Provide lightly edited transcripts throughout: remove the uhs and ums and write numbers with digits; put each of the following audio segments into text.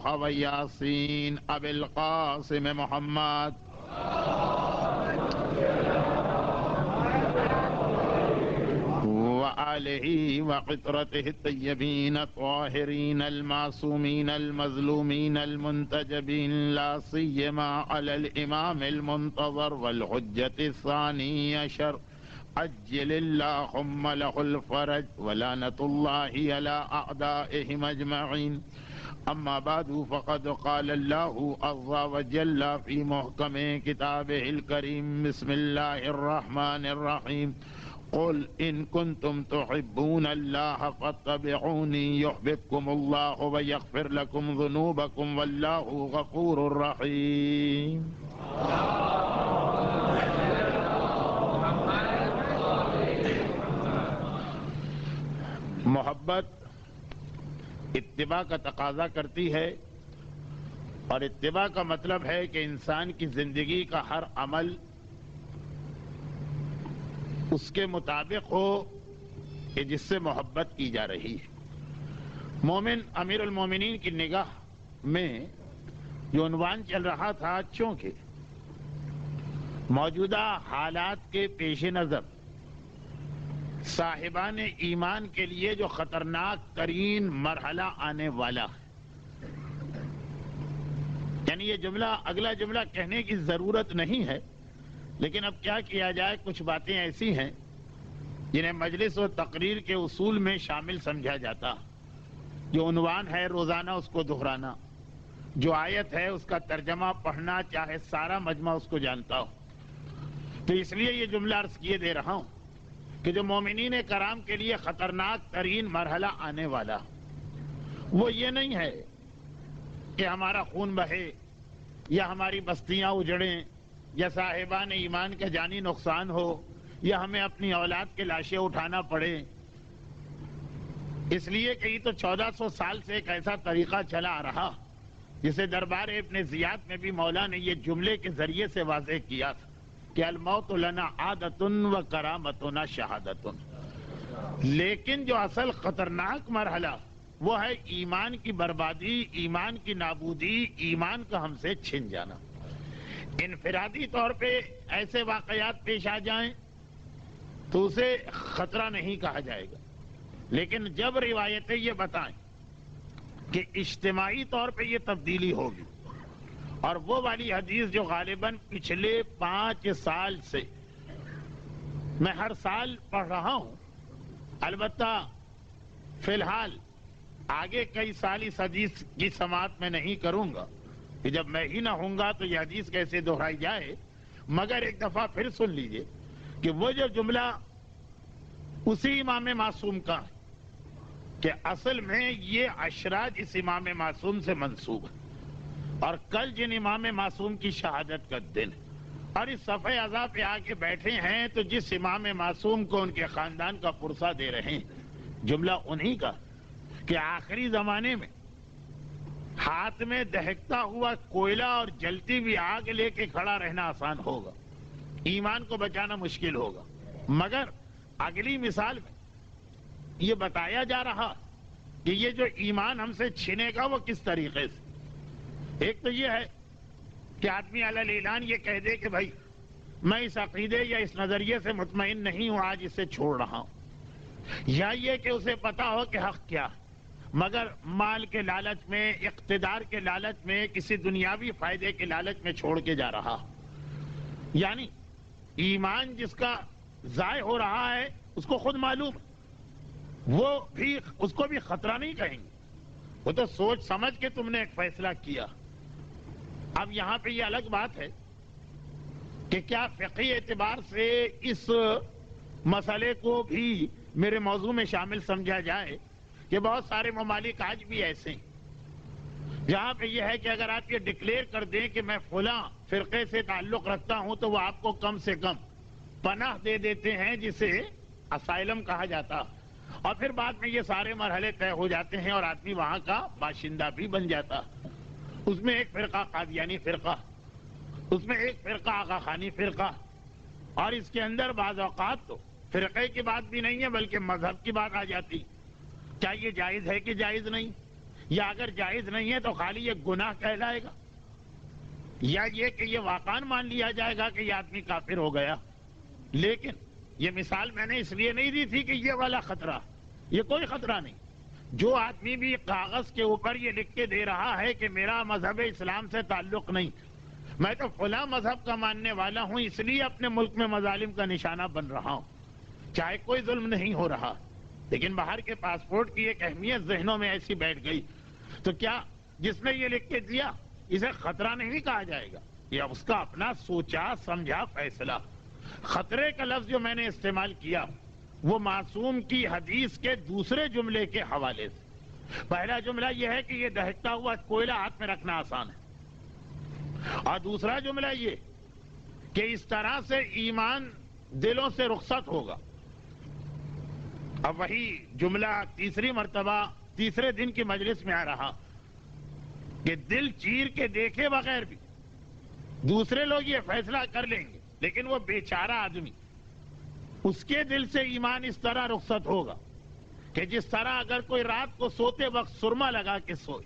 طه و یاسین ابی القاسم محمد وآلہ وقطرتہ الطیبین الطاہرین المعصومین المظلومین المنتجبین لا سیما علی الامام المنتظر والحجة الثانی عشر عجل اللہم لہ الفرج ولعنۃ اللہ علی اعدائہم اجمعین اما بعد فقد قال اللہ عز وجل فی محکم کتابہ الکریم بسم اللہ الرحمن الرحیم قل ان کنتم تحبون اللہ فاتبعونی یحببکم اللہ ویغفر لکم ذنوبکم واللہ غفور رحیم۔ محبت اتباع کا تقاضا کرتی ہے، اور اتباع کا مطلب ہے کہ انسان کی زندگی کا ہر عمل اس کے مطابق ہو کہ جس سے محبت کی جا رہی ہے۔ مومن امیر المومنین کی نگاہ میں جو عنوان چل رہا تھا، چونکہ موجودہ حالات کے پیش نظر صاحبان ایمان کے لیے جو خطرناک ترین مرحلہ آنے والا ہے، یعنی یہ جملہ اگلا جملہ کہنے کی ضرورت نہیں ہے، لیکن اب کیا کیا جائے، کچھ باتیں ایسی ہیں جنہیں مجلس و تقریر کے اصول میں شامل سمجھا جاتا۔ جو عنوان ہے روزانہ اس کو دہرانا، جو آیت ہے اس کا ترجمہ پڑھنا، چاہے سارا مجمع اس کو جانتا ہو۔ تو اس لیے یہ جملہ عرض کیے دے رہا ہوں کہ جو مومنین کرام کے لیے خطرناک ترین مرحلہ آنے والا، وہ یہ نہیں ہے کہ ہمارا خون بہے یا ہماری بستیاں اجڑیں یا صاحبان ایمان کا جانی نقصان ہو یا ہمیں اپنی اولاد کے لاشیں اٹھانا پڑے، اس لیے کہ یہ تو 1400 سال سے ایک ایسا طریقہ چلا آ رہا جسے دربار ابن زیاد میں بھی مولا نے یہ جملے کے ذریعے سے واضح کیا تھا کہ الموت لنا عادت و کرامتنا شہادت۔ لیکن جو اصل خطرناک مرحلہ وہ ہے ایمان کی بربادی، ایمان کی نابودی، ایمان کا ہم سے چھن جانا۔ انفرادی طور پہ ایسے واقعات پیش آ جائیں تو اسے خطرہ نہیں کہا جائے گا، لیکن جب روایتیں یہ بتائیں کہ اجتماعی طور پہ یہ تبدیلی ہوگی، اور وہ والی حدیث جو غالباً پچھلے 5 سال سے میں ہر سال پڑھ رہا ہوں، البتہ فی الحال آگے کئی سال اس حدیث کی سماعت میں نہیں کروں گا کہ جب میں ہی نہ ہوں گا تو یہ حدیث کیسے دہرائی جائے، مگر ایک دفعہ پھر سن لیجئے کہ وہ جو جملہ اسی امام معصوم کا ہے کہ اصل میں یہ اشراج اس امام معصوم سے منسوب ہے، اور کل جن امام معصوم کی شہادت کا دن ہے، اور اس صفحہ اعضاء پہ آ کے بیٹھے ہیں تو جس امام معصوم کو ان کے خاندان کا پرسہ دے رہے ہیں، جملہ انہی کا کہ آخری زمانے میں ہاتھ میں دہکتا ہوا کوئلہ اور جلتی ہوئی آگ لے کے کھڑا رہنا آسان ہوگا، ایمان کو بچانا مشکل ہوگا، مگر اگلی مثال میں یہ بتایا جا رہا کہ یہ جو ایمان ہم سے چھنے گا وہ کس طریقے سے۔ ایک تو یہ ہے کہ آدمی علی الاعلان یہ کہہ دے کہ بھائی میں اس عقیدے یا اس نظریے سے مطمئن نہیں ہوں، آج اسے چھوڑ رہا ہوں، یا یہ کہ اسے پتا ہو کہ حق کیا ہے، مگر مال کے لالچ میں، اقتدار کے لالچ میں، کسی دنیاوی فائدے کے لالچ میں چھوڑ کے جا رہا۔ یعنی ایمان جس کا ضائع ہو رہا ہے اس کو خود معلوم، وہ بھی اس کو بھی خطرہ نہیں کہیں گے، وہ تو سوچ سمجھ کے تم نے ایک فیصلہ کیا۔ اب یہاں پہ یہ الگ بات ہے کہ کیا فقہی اعتبار سے اس مسئلے کو بھی میرے موضوع میں شامل سمجھا جائے کہ بہت سارے ممالک آج بھی ایسے ہیں جہاں پہ یہ ہے کہ اگر آپ یہ ڈکلیئر کر دیں کہ میں فلاں فرقے سے تعلق رکھتا ہوں تو وہ آپ کو کم سے کم پناہ دے دیتے ہیں، جسے اسائلم کہا جاتا، اور پھر بعد میں یہ سارے مرحلے طے ہو جاتے ہیں اور آدمی وہاں کا باشندہ بھی بن جاتا۔ اس میں ایک فرقہ قادیانی فرقہ، اس میں ایک فرقہ آغا خانی فرقہ، اور اس کے اندر بعض اوقات تو فرقے کی بات بھی نہیں ہے بلکہ مذہب کی بات آ جاتی۔ کیا یہ جائز ہے کہ جائز نہیں؟ یا اگر جائز نہیں ہے تو خالی یہ گناہ کہلائے گا، یا یہ کہ یہ واقعاً مان لیا جائے گا کہ یہ آدمی کافر ہو گیا؟ لیکن یہ مثال میں نے اس لیے نہیں دی تھی کہ یہ والا خطرہ، یہ کوئی خطرہ نہیں۔ جو آدمی بھی کاغذ کے اوپر یہ لکھ کے دے رہا ہے کہ میرا مذہب اسلام سے تعلق نہیں، میں تو فلاں مذہب کا ماننے والا ہوں، اس لیے اپنے ملک میں مظالم کا نشانہ بن رہا ہوں، چاہے کوئی ظلم نہیں ہو رہا، لیکن باہر کے پاسپورٹ کی ایک اہمیت ذہنوں میں ایسی بیٹھ گئی، تو کیا جس نے یہ لکھ کے دیا اسے خطرہ نہیں کہا جائے گا؟ یہ اس کا اپنا سوچا سمجھا فیصلہ۔ خطرے کا لفظ جو میں نے استعمال کیا وہ معصوم کی حدیث کے دوسرے جملے کے حوالے سے۔ پہلا جملہ یہ ہے کہ یہ دہتا ہوا کوئلہ ہاتھ میں رکھنا آسان ہے، اور دوسرا جملہ یہ کہ اس طرح سے ایمان دلوں سے رخصت ہوگا۔ اب وہی جملہ تیسری مرتبہ تیسرے دن کی مجلس میں آ رہا کہ دل چیر کے دیکھے بغیر بھی دوسرے لوگ یہ فیصلہ کر لیں گے، لیکن وہ بیچارہ آدمی، اس کے دل سے ایمان اس طرح رخصت ہوگا کہ جس طرح اگر کوئی رات کو سوتے وقت سرما لگا کے سوئے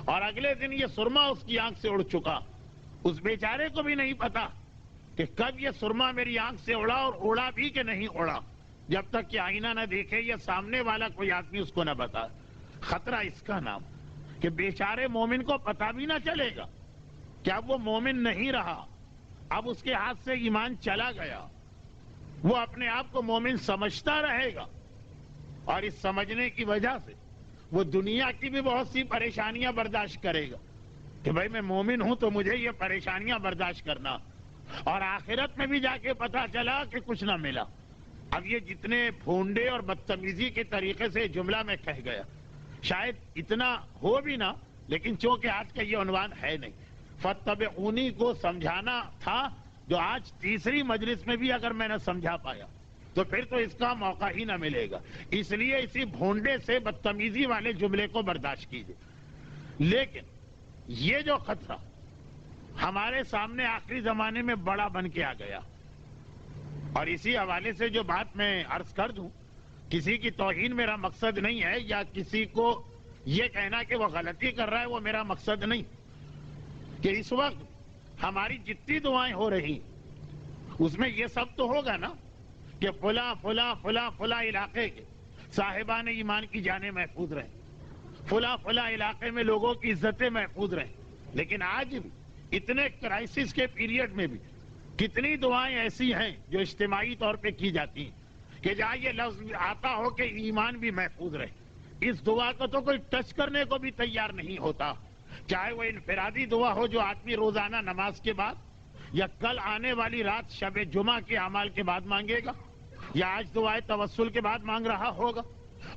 اور اگلے دن یہ سرما اس کی آنکھ سے اڑ چکا، اس بیچارے کو بھی نہیں پتا کہ کب یہ سرما میری آنکھ سے اڑا اور اڑا بھی کہ نہیں اڑا، جب تک کہ آئینہ نہ دیکھے یا سامنے والا کوئی آدمی اس کو نہ بتا۔ خطرہ اس کا نام کہ بیچارے مومن کو پتا بھی نہ چلے گا کہ اب وہ مومن نہیں رہا، اب اس کے ہاتھ سے ایمان چلا گیا، وہ اپنے آپ کو مومن سمجھتا رہے گا، اور اس سمجھنے کی وجہ سے وہ دنیا کی بھی بہت سی پریشانیاں برداشت کرے گا کہ بھائی میں مومن ہوں تو مجھے یہ پریشانیاں برداشت کرنا، اور آخرت میں بھی جا کے پتا چلا کہ کچھ نہ ملا۔ اب یہ جتنے پھونڈے اور بدتمیزی کے طریقے سے جملہ میں کہہ گیا، شاید اتنا ہو بھی نہ، لیکن چونکہ آج کا یہ عنوان ہے نہیں، فاتبعونی کو سمجھانا تھا، جو آج تیسری مجلس میں بھی اگر میں نے سمجھا پایا تو پھر تو اس کا موقع ہی نہ ملے گا، اس لیے اسی بھونڈے سے بدتمیزی والے جملے کو برداشت کیجیے۔ لیکن یہ جو خطرہ ہمارے سامنے آخری زمانے میں بڑا بن کے آ گیا، اور اسی حوالے سے جو بات میں عرض کر دوں، کسی کی توہین میرا مقصد نہیں ہے، یا کسی کو یہ کہنا کہ وہ غلطی کر رہا ہے وہ میرا مقصد نہیں، کہ اس وقت ہماری جتنی دعائیں ہو رہی اس میں یہ سب تو ہوگا نا کہ فلاں فلاں فلاں فلاں علاقے کے صاحبان ایمان کی جانیں محفوظ رہیں، فلاں فلاں علاقے میں لوگوں کی عزتیں محفوظ رہیں۔ لیکن آج بھی اتنے کرائسس کے پیریڈ میں بھی کتنی دعائیں ایسی ہیں جو اجتماعی طور پہ کی جاتی ہیں کہ جہاں یہ لفظ آتا ہو کہ ایمان بھی محفوظ رہے، اس دعا کو تو کوئی ٹچ کرنے کو بھی تیار نہیں ہوتا، چاہے وہ انفرادی دعا ہو جو آدمی روزانہ نماز کے بعد، یا کل آنے والی رات شب جمعہ کے اعمال کے بعد مانگے گا، یا آج دعائیں توسل کے بعد مانگ رہا ہوگا،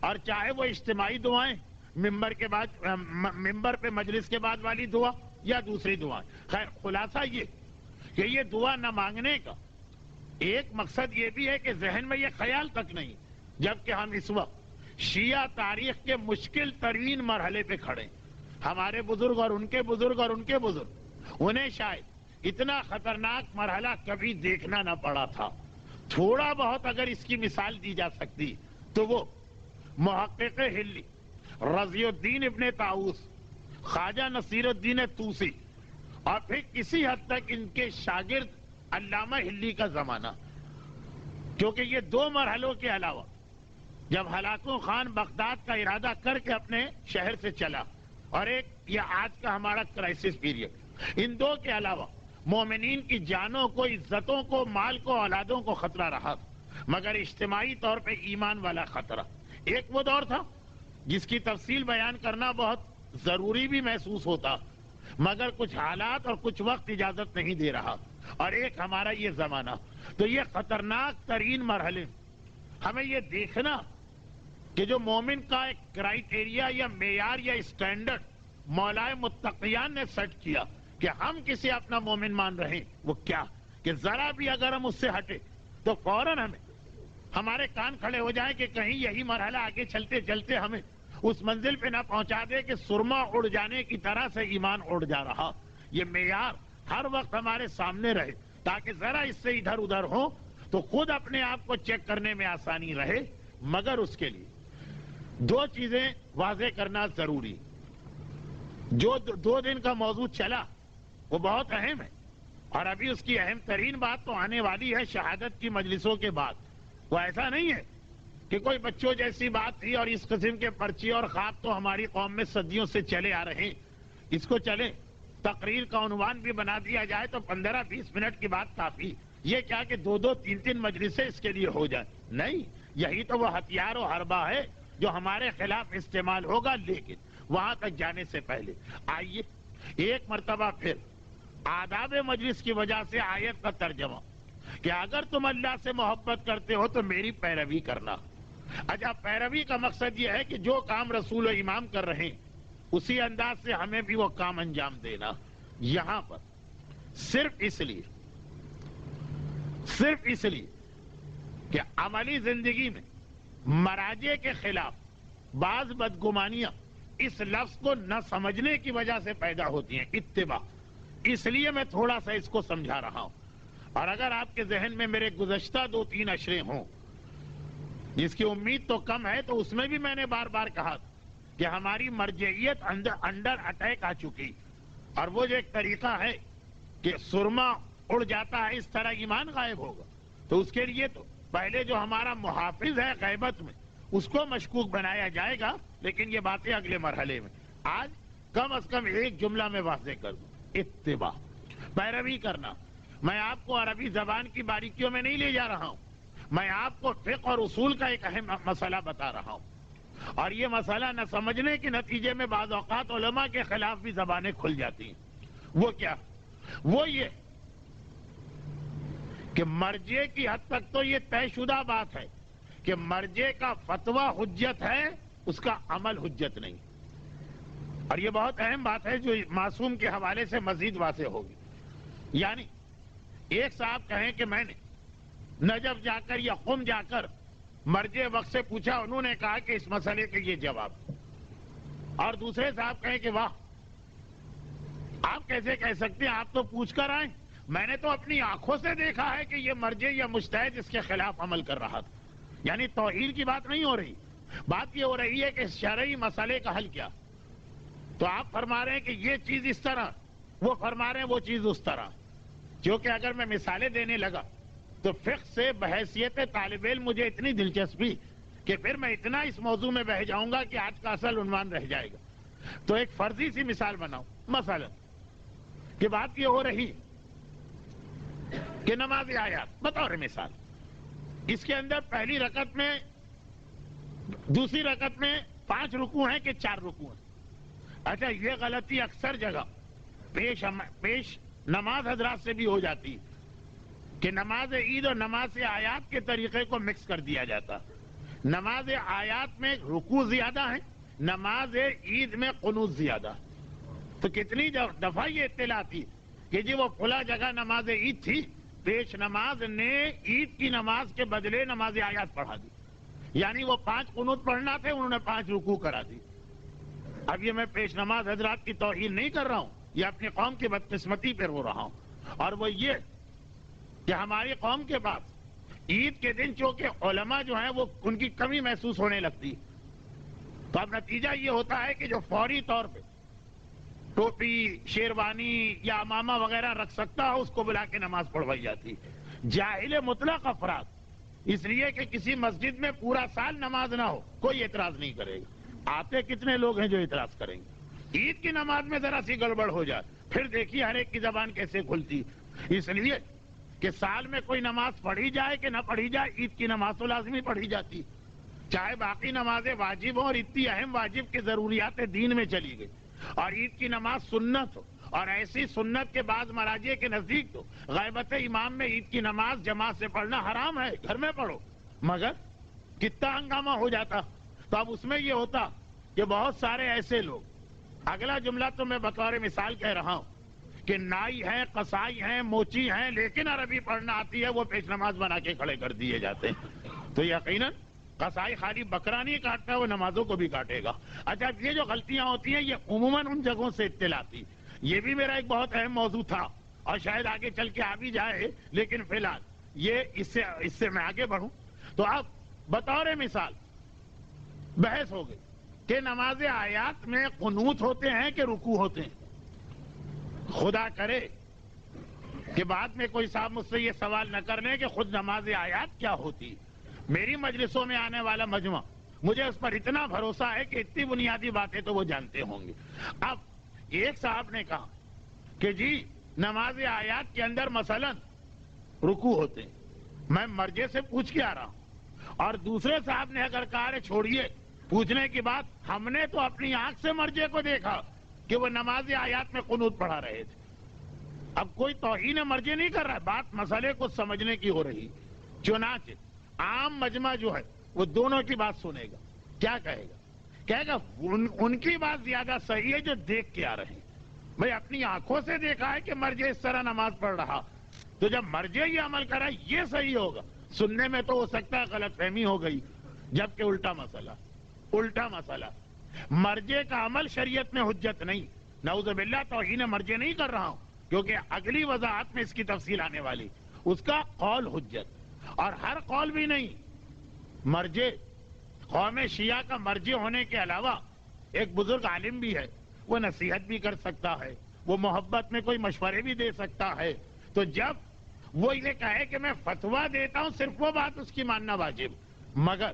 اور چاہے وہ اجتماعی دعائیں ممبر پہ مجلس کے بعد والی دعا یا دوسری دعائیں۔ خیر، خلاصہ یہ کہ یہ دعا نہ مانگنے کا ایک مقصد یہ بھی ہے کہ ذہن میں یہ خیال تک نہیں، جبکہ ہم اس وقت شیعہ تاریخ کے مشکل ترین مرحلے پہ کھڑے، ہمارے بزرگ اور ان کے بزرگ اور ان کے بزرگ، انہیں شاید اتنا خطرناک مرحلہ کبھی دیکھنا نہ پڑا تھا۔ تھوڑا بہت اگر اس کی مثال دی جا سکتی تو وہ محقق ہلی رضی الدین ابن طاؤس، خواجہ نصیر الدین طوسی، اور پھر کسی حد تک ان کے شاگرد علامہ ہلی کا زمانہ، کیونکہ یہ دو مرحلوں کے علاوہ جب ہلاکو خان بغداد کا ارادہ کر کے اپنے شہر سے چلا، اور ایک یہ آج کا ہمارا کرائسس پیریڈ، ان دو کے علاوہ مومنین کی جانوں کو، عزتوں کو، مال کو، اولادوں کو خطرہ رہا تھا، مگر اجتماعی طور پہ ایمان والا خطرہ۔ ایک وہ دور تھا جس کی تفصیل بیان کرنا بہت ضروری بھی محسوس ہوتا، مگر کچھ حالات اور کچھ وقت اجازت نہیں دے رہا، اور ایک ہمارا یہ زمانہ۔ تو یہ خطرناک ترین مرحلے ہمیں یہ دیکھنا کہ جو مومن کا ایک کرائیٹیریا یا معیار یا اسٹینڈرڈ مولائے متقیان نے سیٹ کیا کہ ہم کسی اپنا مومن مان رہے ہیں، وہ کیا کہ ذرا بھی اگر ہم اس سے ہٹے تو فوراً ہمارے کان کھڑے ہو جائیں کہ کہیں یہی مرحلہ آگے چلتے چلتے ہمیں اس منزل پہ نہ پہنچا دے کہ سرما اڑ جانے کی طرح سے ایمان اڑ جا رہا۔ یہ معیار ہر وقت ہمارے سامنے رہے تاکہ ذرا اس سے ادھر ادھر ہو تو خود اپنے آپ کو چیک کرنے میں آسانی رہے، مگر اس کے لیے دو چیزیں واضح کرنا ضروری۔ جو 2 دن کا موضوع چلا وہ بہت اہم ہے، اور ابھی اس کی اہم ترین بات تو آنے والی ہے شہادت کی مجلسوں کے بعد۔ وہ ایسا نہیں ہے کہ کوئی بچوں جیسی بات تھی اور اس قسم کے پرچے اور خواب تو ہماری قوم میں صدیوں سے چلے آ رہے ہیں، اس کو چلے تقریر کا عنوان بھی بنا دیا جائے تو 15-20 منٹ کی بات کافی، یہ کیا کہ 2-2 3-3 مجلسیں اس کے لیے ہو جائیں؟ نہیں، یہی تو وہ ہتھیار و حربہ ہے جو ہمارے خلاف استعمال ہوگا۔ لیکن وہاں تک جانے سے پہلے آئیے ایک مرتبہ پھر آداب مجلس کی وجہ سے آیت کا ترجمہ کہ اگر تم اللہ سے محبت کرتے ہو تو میری پیروی کرنا۔ اچھا، پیروی کا مقصد یہ ہے کہ جو کام رسول و امام کر رہے ہیں اسی انداز سے ہمیں بھی وہ کام انجام دینا۔ یہاں پر صرف اس لیے کہ عملی زندگی میں مراجع کے خلاف بعض بدگمانیاں اس لفظ کو نہ سمجھنے کی وجہ سے پیدا ہوتی ہیں، اتباع، اس لیے میں تھوڑا سا اس کو سمجھا رہا ہوں۔ اور اگر آپ کے ذہن میں میرے گزشتہ 2-3 اشرے ہوں جس کی امید تو کم ہے، تو اس میں بھی میں نے بار بار کہا کہ ہماری مرجعیت انڈر اٹیک آ چکی، اور وہ جو ایک طریقہ ہے کہ سرما اڑ جاتا ہے اس طرح ایمان غائب ہوگا، تو اس کے لیے تو پہلے جو ہمارا محافظ ہے غیبت میں اس کو مشکوک بنایا جائے گا، لیکن یہ باتیں اگلے مرحلے میں۔ آج کم از کم ایک جملہ میں واضح کر دوں، اتباع، پیروی کرنا۔ میں آپ کو عربی زبان کی باریکیوں میں نہیں لے جا رہا ہوں، میں آپ کو فقہ اور اصول کا ایک اہم مسئلہ بتا رہا ہوں، اور یہ مسئلہ نہ سمجھنے کے نتیجے میں بعض اوقات علماء کے خلاف بھی زبانیں کھل جاتی ہیں۔ وہ کیا؟ وہ یہ کہ مرجع کی حد تک تو یہ طے شدہ بات ہے کہ مرجع کا فتویٰ حجت ہے، اس کا عمل حجت نہیں، اور یہ بہت اہم بات ہے جو معصوم کے حوالے سے مزید واضح ہوگی۔ یعنی ایک صاحب کہیں کہ میں نے نجف جا کر یا قم جا کر مرجع وقت سے پوچھا، انہوں نے کہا کہ اس مسئلے کے یہ جواب، اور دوسرے صاحب کہیں کہ واہ، آپ کیسے کہہ سکتے ہیں، آپ تو پوچھ کر آئیں، میں نے تو اپنی آنکھوں سے دیکھا ہے کہ یہ مرجع یا مجتہد اس کے خلاف عمل کر رہا تھا۔ یعنی توحید کی بات نہیں ہو رہی، بات یہ ہو رہی ہے کہ شرعی مسئلے کا حل کیا۔ تو آپ فرما رہے ہیں کہ یہ چیز اس طرح، وہ فرما رہے ہیں وہ چیز اس طرح، کیونکہ اگر میں مثالیں دینے لگا تو فقہ سے بحیثیت طالب علم مجھے اتنی دلچسپی کہ پھر میں اتنا اس موضوع میں بہہ جاؤں گا کہ آج کا اصل عنوان رہ جائے گا۔ تو ایک فرضی سی مثال بناؤں، مثلا کہ بات یہ ہو رہی کہ نماز آیات بطور مثال، اس کے اندر پہلی رکعت میں، دوسری رکعت میں 5 رکوع ہیں کہ 4 رکوع ہیں۔ اچھا، یہ غلطی اکثر جگہ پیش نماز حضرات سے بھی ہو جاتی کہ نماز عید اور نماز آیات کے طریقے کو مکس کر دیا جاتا۔ نماز آیات میں رکوع زیادہ ہیں، نماز عید میں قنوت زیادہ۔ تو کتنی دفعہ یہ اطلاع تھی کہ جی وہ فلاں جگہ نماز عید تھی، پیش نماز نے عید کی نماز کے بدلے نماز آیات پڑھا دی، یعنی وہ 5 قنوت پڑھنا تھے، انہوں نے 5 رکوع کرا دی۔ اب یہ میں پیش نماز حضرات کی توہین نہیں کر رہا ہوں، یہ اپنی قوم کی بدقسمتی پر رو رہا ہوں، اور وہ یہ کہ ہماری قوم کے پاس عید کے دن چونکہ علماء جو ہیں وہ ان کی کمی محسوس ہونے لگتی، تو اب نتیجہ یہ ہوتا ہے کہ جو فوری طور پہ ٹوپی، شیروانی یا امامہ وغیرہ رکھ سکتا ہے اس کو بلا کے نماز پڑھوائی جاتی۔ جاہل مطلق افراد، اس لیے کہ کسی مسجد میں پورا سال نماز نہ ہو کوئی اعتراض نہیں کرے گا، آتے کتنے لوگ ہیں جو اعتراض کریں گے؟ عید کی نماز میں ذرا سی گڑبڑ ہو جائے پھر دیکھیے ہر ایک کی زبان کیسے کھلتی۔ اس لیے کہ سال میں کوئی نماز پڑھی جائے کہ نہ پڑھی جائے، عید کی نماز تو لازمی پڑھی جاتی، چاہے باقی نمازیں واجب ہوں، اور اتنی اہم واجب کے ضروریات دین میں چلی گئی، اور عید کی نماز سنت ہو، اور ایسی سنت کے بعض مراجع کے نزدیک تو غیبت امام میں عید کی نماز جماعت سے پڑھنا حرام ہے، گھر میں پڑھو، مگر کتنا ہنگامہ ہو جاتا۔ تو اب اس میں یہ ہوتا کہ بہت سارے ایسے لوگ، اگلا جملہ تو میں بطور مثال کہہ رہا ہوں کہ نائی ہیں، قصائی ہیں، موچی ہیں، لیکن عربی پڑھنا آتی ہے، وہ پیش نماز بنا کے کھڑے کر دیے جاتے ہیں۔ تو یقیناً قصائی خالی بکرا نہیں کاٹتا ہے، وہ نمازوں کو بھی کاٹے گا۔ اچھا، یہ جو غلطیاں ہوتی ہیں یہ عموماً ان جگہوں سے اطلاع آتی، یہ بھی میرا ایک بہت اہم موضوع تھا اور شاید آگے چل کے آ بھی جائے، لیکن فی الحال یہ اس سے میں آگے بڑھوں۔ تو اب بطور مثال بحث ہو گئی کہ نماز آیات میں قنوت ہوتے ہیں کہ رکوع ہوتے ہیں؟ خدا کرے کہ بعد میں کوئی صاحب مجھ سے یہ سوال نہ کرنے کہ خود نماز آیات کیا ہوتی. میری مجلسوں میں آنے والا مجمع مجھے اس پر اتنا بھروسہ ہے کہ اتنی بنیادی باتیں تو وہ جانتے ہوں گے. اب ایک صاحب نے کہا کہ جی نماز آیات کے اندر مثلا رکوع ہوتے ہیں. میں مرجع سے پوچھ کے آ رہا ہوں. اور دوسرے صاحب نے اگر کہا چھوڑیے پوچھنے کی بات، ہم نے تو اپنی آنکھ سے مرجع کو دیکھا کہ وہ نماز آیات میں قنوت پڑھا رہے تھے. اب کوئی توہین مرجع نہیں کر رہا ہے، بات مسئلے کو سمجھنے کی ہو رہی. چنانچہ عام مجمع جو ہے وہ دونوں کی بات سنے گا. کیا کہے گا؟ کہے گا ان کی بات زیادہ صحیح ہے جو دیکھ کے آ رہے ہیں. بھئی اپنی آنکھوں سے دیکھا ہے کہ مرجع اس طرح نماز پڑھ رہا، تو جب مرجع یہ عمل کرا یہ صحیح ہوگا. سننے میں تو ہو سکتا ہے غلط فہمی ہو گئی، جبکہ الٹا مسئلہ مرجع کا عمل شریعت میں حجت نہیں. نعوذ باللہ توہین مرجع نہیں کر رہا ہوں، کیونکہ اگلی وضاحت میں اس کی تفصیل آنے والی. اس کا قول حجت، اور ہر قول بھی نہیں. مرجع قوم شیعہ کا مرجع ہونے کے علاوہ ایک بزرگ عالم بھی ہے، وہ نصیحت بھی کر سکتا ہے، وہ محبت میں کوئی مشورے بھی دے سکتا ہے. تو جب وہ یہ کہے کہ میں فتویٰ دیتا ہوں صرف وہ بات اس کی ماننا واجب. مگر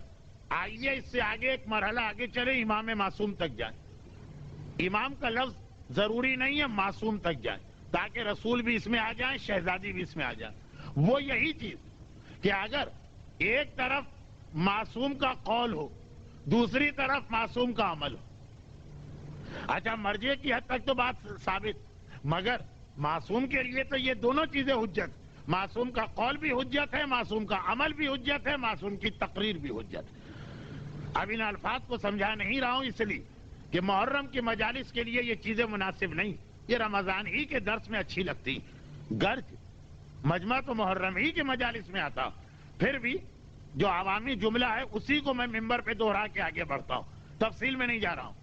آئیے اس سے آگے ایک مرحلہ آگے چلے، امام معصوم تک جائیں. امام کا لفظ ضروری نہیں ہے، معصوم تک جائیں تاکہ رسول بھی اس میں آ جائیں، شہزادی بھی اس میں آ جائیں. وہ یہی چیز کہ اگر ایک طرف معصوم کا قول ہو، دوسری طرف معصوم کا عمل ہو. اچھا مرجع کی حد تک تو بات ثابت، مگر معصوم کے لیے تو یہ دونوں چیزیں حجت. معصوم کا قول بھی حجت ہے، معصوم کا عمل بھی حجت ہے، معصوم کی تقریر بھی حجت ہے. اب ان الفاظ کو سمجھا نہیں رہا ہوں اس لیے کہ محرم کی مجالس کے لیے یہ چیزیں مناسب نہیں. یہ رمضان ہی کے درس میں اچھی لگتی، گرچہ مجمع تو محرم ہی کے مجالس میں آتا، پھر بھی جو عوامی جملہ ہے اسی کو میں ممبر پہ دوہرا کے آگے بڑھتا ہوں. تفصیل میں نہیں جا رہا ہوں،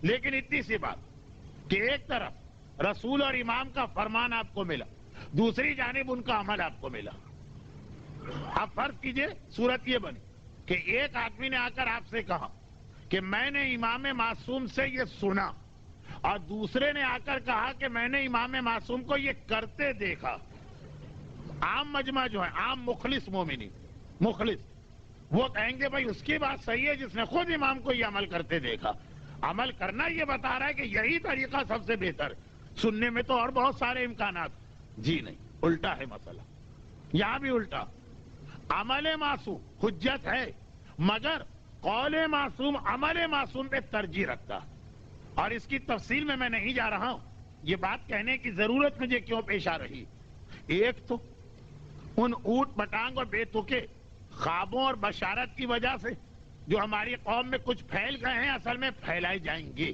لیکن اتنی سی بات کہ ایک طرف رسول اور امام کا فرمان آپ کو ملا، دوسری جانب ان کا عمل آپ کو ملا. اب فرض کیجئے صورت یہ بنی کہ ایک آدمی نے آ کر آپ سے کہا کہ میں نے امام معصوم سے یہ سنا، اور دوسرے نے آ کر کہا کہ میں نے امام معصوم کو یہ کرتے دیکھا. عام مجمع جو ہے، عام مخلص مومنی مخلص، وہ کہیں گے بھائی اس کی بات صحیح ہے جس نے خود امام کو یہ عمل کرتے دیکھا. عمل کرنا یہ بتا رہا ہے کہ یہی طریقہ سب سے بہتر. سننے میں تو اور بہت سارے امکانات. جی نہیں، الٹا ہے مسئلہ. یہاں بھی الٹا. عمل معصوم حجت ہے، مگر قول معصوم عمل معصوم پہ ترجیح رکھتا. اور اس کی تفصیل میں نہیں جا رہا ہوں. یہ بات کہنے کی ضرورت مجھے کیوں پیش آ رہی؟ ایک تو ان اوٹ پٹانگ اور بے تکے خوابوں اور بشارت کی وجہ سے جو ہماری قوم میں کچھ پھیل گئے ہیں، اصل میں پھیلائے جائیں گے.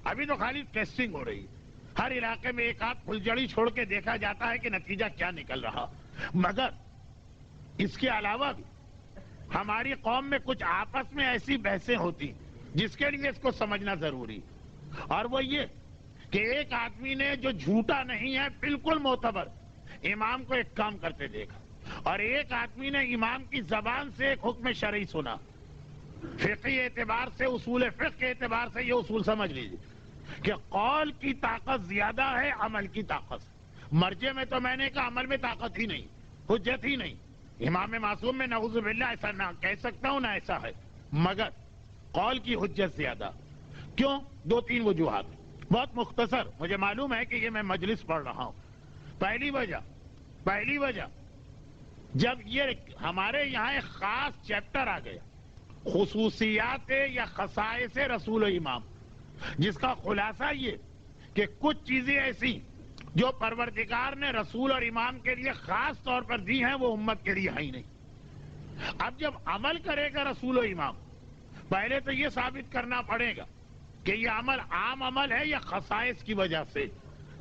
ابھی تو خالی ٹیسٹنگ ہو رہی ہے. ہر علاقے میں ایک آدھ پھلجڑی چھوڑ کے دیکھا جاتا ہے کہ نتیجہ کیا نکل رہا. مگر اس کے علاوہ بھی ہماری قوم میں کچھ آپس میں ایسی بحثیں ہوتی جس کے لیے اس کو سمجھنا ضروری. اور وہ یہ کہ ایک آدمی نے جو جھوٹا نہیں ہے، بالکل معتبر، امام کو ایک کام کرتے دیکھا، اور ایک آدمی نے امام کی زبان سے ایک حکم شرعی سنا. فقہی اعتبار سے، اصول فقہ کے اعتبار سے یہ اصول سمجھ لیجیے کہ قول کی طاقت زیادہ ہے عمل کی طاقت. مرجع میں تو میں نے کہا عمل میں طاقت ہی نہیں، حجت ہی نہیں. امام معصوم میں نعوذ باللہ ایسا نہ کہہ سکتا ہوں، نہ ایسا ہے، مگر قول کی حجت زیادہ. کیوں؟ دو تین وجوہات. بہت مختصر، مجھے معلوم ہے کہ یہ میں مجلس پڑھ رہا ہوں. پہلی وجہ جب یہ ہمارے یہاں ایک خاص چیپٹر آ گیا، خصوصیات یا خصائص رسول و امام، جس کا خلاصہ یہ کہ کچھ چیزیں ایسی جو پروردگار نے رسول اور امام کے لیے خاص طور پر دی ہیں وہ امت کے لیے ہے ہی نہیں. اب جب عمل کرے گا رسول و امام، پہلے تو یہ ثابت کرنا پڑے گا کہ یہ عمل عام عمل ہے یا خصائص کی وجہ سے،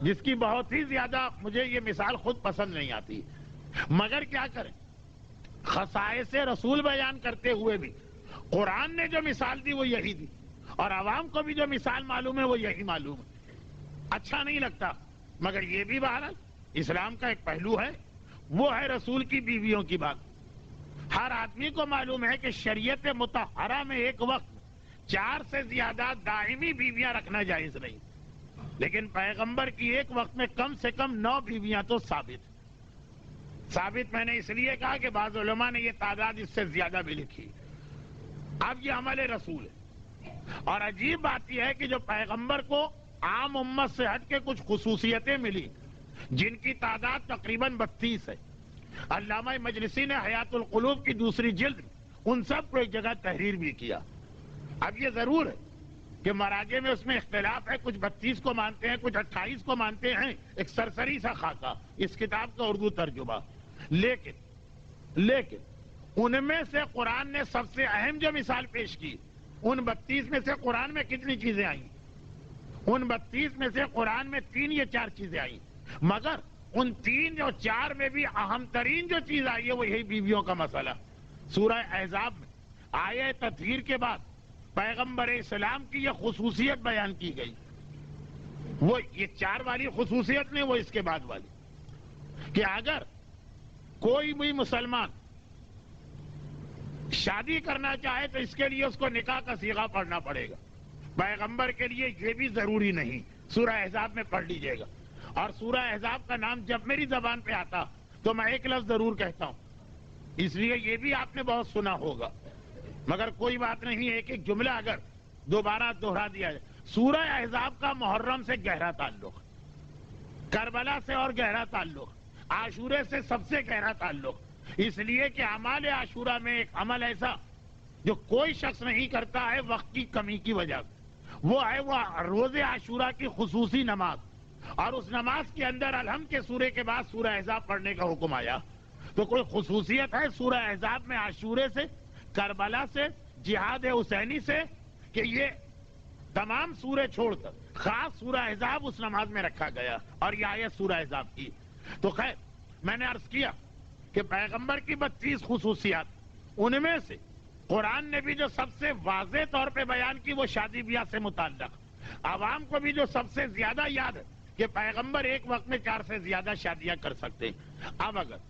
جس کی بہت ہی زیادہ مجھے یہ مثال خود پسند نہیں آتی. مگر کیا کریں، خصائص رسول بیان کرتے ہوئے بھی قرآن نے جو مثال دی وہ یہی دی، اور عوام کو بھی جو مثال معلوم ہے وہ یہی معلوم ہے. اچھا نہیں لگتا، مگر یہ بھی بہرحال اسلام کا ایک پہلو ہے، وہ ہے رسول کی بیویوں کی بات. ہر آدمی کو معلوم ہے کہ شریعت مطہرہ میں ایک وقت 4 سے زیادہ دائمی بیویاں رکھنا جائز نہیں، لیکن پیغمبر کی ایک وقت میں کم سے کم 9 بیویاں تو ثابت میں نے اس لیے کہا کہ بعض علماء نے یہ تعداد اس سے زیادہ بھی لکھی۔ اب یہ عمل رسول ہے، اور عجیب بات یہ ہے کہ جو پیغمبر کو عام امت سے ہٹ کے کچھ خصوصیتیں ملی جن کی تعداد تقریباً 32 ہے، علامہ مجلسی نے حیات القلوب کی دوسری جلد ان سب کو ایک جگہ تحریر بھی کیا۔ اب یہ ضرور ہے کہ مراجع میں اس میں اختلاف ہے، کچھ 32 کو مانتے ہیں، کچھ 28 کو مانتے ہیں، ایک سرسری سا خاکہ اس کتاب کا اردو ترجمہ۔ لیکن ان میں سے قرآن نے سب سے اہم جو مثال پیش کی، ان 32 میں سے قرآن میں کتنی چیزیں آئیں؟ ان 32 میں سے قرآن میں 3 یا 4 چیزیں آئیں، مگر ان 3 اور 4 میں بھی اہم ترین جو چیز آئی ہے وہ یہی بیویوں کا مسئلہ۔ سورہ احزاب میں آیہ تطہیر کے بعد پیغمبر اسلام کی یہ خصوصیت بیان کی گئی، وہ یہ 4 والی خصوصیت نہیں، وہ اس کے بعد والی کہ اگر کوئی بھی مسلمان شادی کرنا چاہے تو اس کے لیے اس کو نکاح کا صیغہ پڑھنا پڑے گا، پیغمبر کے لیے یہ بھی ضروری نہیں۔ سورہ احزاب میں پڑھ لیجئے گا، اور سورہ احزاب کا نام جب میری زبان پہ آتا تو میں ایک لفظ ضرور کہتا ہوں، اس لیے یہ بھی آپ نے بہت سنا ہوگا، مگر کوئی بات نہیں، ایک جملہ اگر دوبارہ دہرا دیا جائے۔ سورہ احزاب کا محرم سے گہرا تعلق، کربلا سے اور گہرا تعلق، عاشورے سے سب سے گہرا تعلق، اس لیے کہ اعمال عاشورہ میں ایک عمل ایسا جو کوئی شخص نہیں کرتا ہے وقت کی کمی کی وجہ سے، وہ ہے وہ روز عاشورہ کی خصوصی نماز، اور اس نماز کے اندر الحمد کے سورے کے بعد سورہ احزاب پڑھنے کا حکم آیا۔ تو کوئی خصوصیت ہے سورہ احزاب میں عاشورے سے، کربلا سے، جہاد حسینی سے، کہ یہ تمام سورے چھوڑ کر خاص سورہ احزاب اس نماز میں رکھا گیا، اور یہ آیت سورہ احزاب کی۔ تو خیر، میں نے عرض کیا کہ پیغمبر کی 32 خصوصیات، ان میں سے قرآن نے بھی جو سب سے واضح طور پہ بیان کی وہ شادی بیاہ سے متعلق، عوام کو بھی جو سب سے زیادہ یاد ہے کہ پیغمبر ایک وقت میں 4 سے زیادہ شادیاں کر سکتے ہیں۔ اب اگر